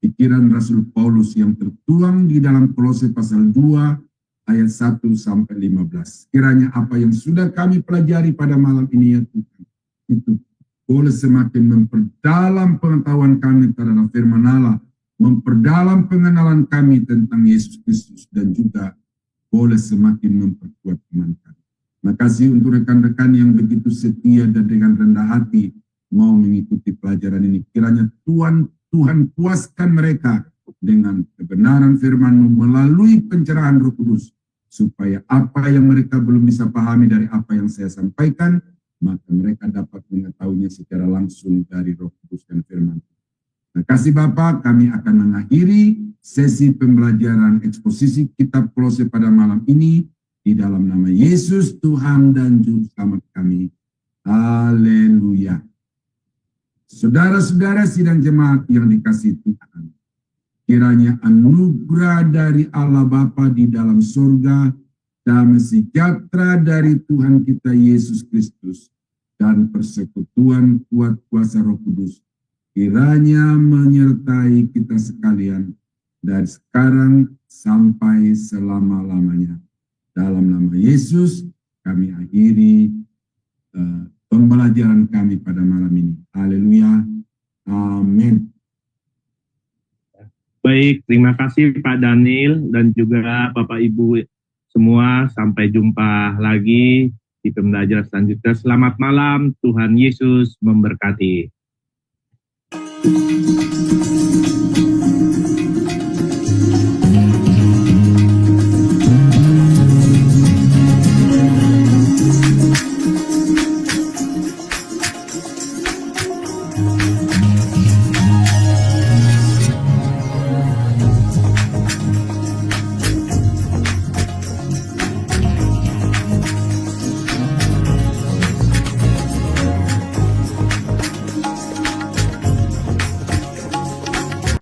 pikiran Rasul Paulus yang tertuang di dalam Kolose pasal 2 ayat 1 sampai 15. Kiranya apa yang sudah kami pelajari pada malam ini ya Tuhan, itu boleh semakin memperdalam pengetahuan kami terhadap firman Allah, memperdalam pengenalan kami tentang Yesus Kristus, dan juga boleh semakin memperkuat iman kami. Terima kasih untuk rekan-rekan yang begitu setia dan dengan rendah hati mau mengikuti pelajaran ini. Kiranya Tuhan puaskan mereka dengan kebenaran firman-Mu melalui pencerahan Roh Kudus, supaya apa yang mereka belum bisa pahami dari apa yang saya sampaikan, maka mereka dapat mengetahuinya secara langsung dari Roh Kudus dan firman. Terima kasih Bapak, kami akan mengakhiri sesi pembelajaran eksposisi kitab Kolose pada malam ini di dalam nama Yesus Tuhan dan Juru Selamat kami. Haleluya. Saudara-saudara sidang jemaat yang dikasihi Tuhan, kiranya anugerah dari Allah Bapa di dalam surga, damai sejahtera dari Tuhan kita Yesus Kristus, dan persekutuan kuat kuasa Roh Kudus kiranya menyertai kita sekalian dari sekarang sampai selama-lamanya. Dalam nama Yesus kami akhiri pembelajaran kami pada malam ini. Haleluya. Amin. Baik, terima kasih Pak Daniel dan juga Bapak Ibu semua. Sampai jumpa lagi di pembelajaran selanjutnya. Selamat malam, Tuhan Yesus memberkati.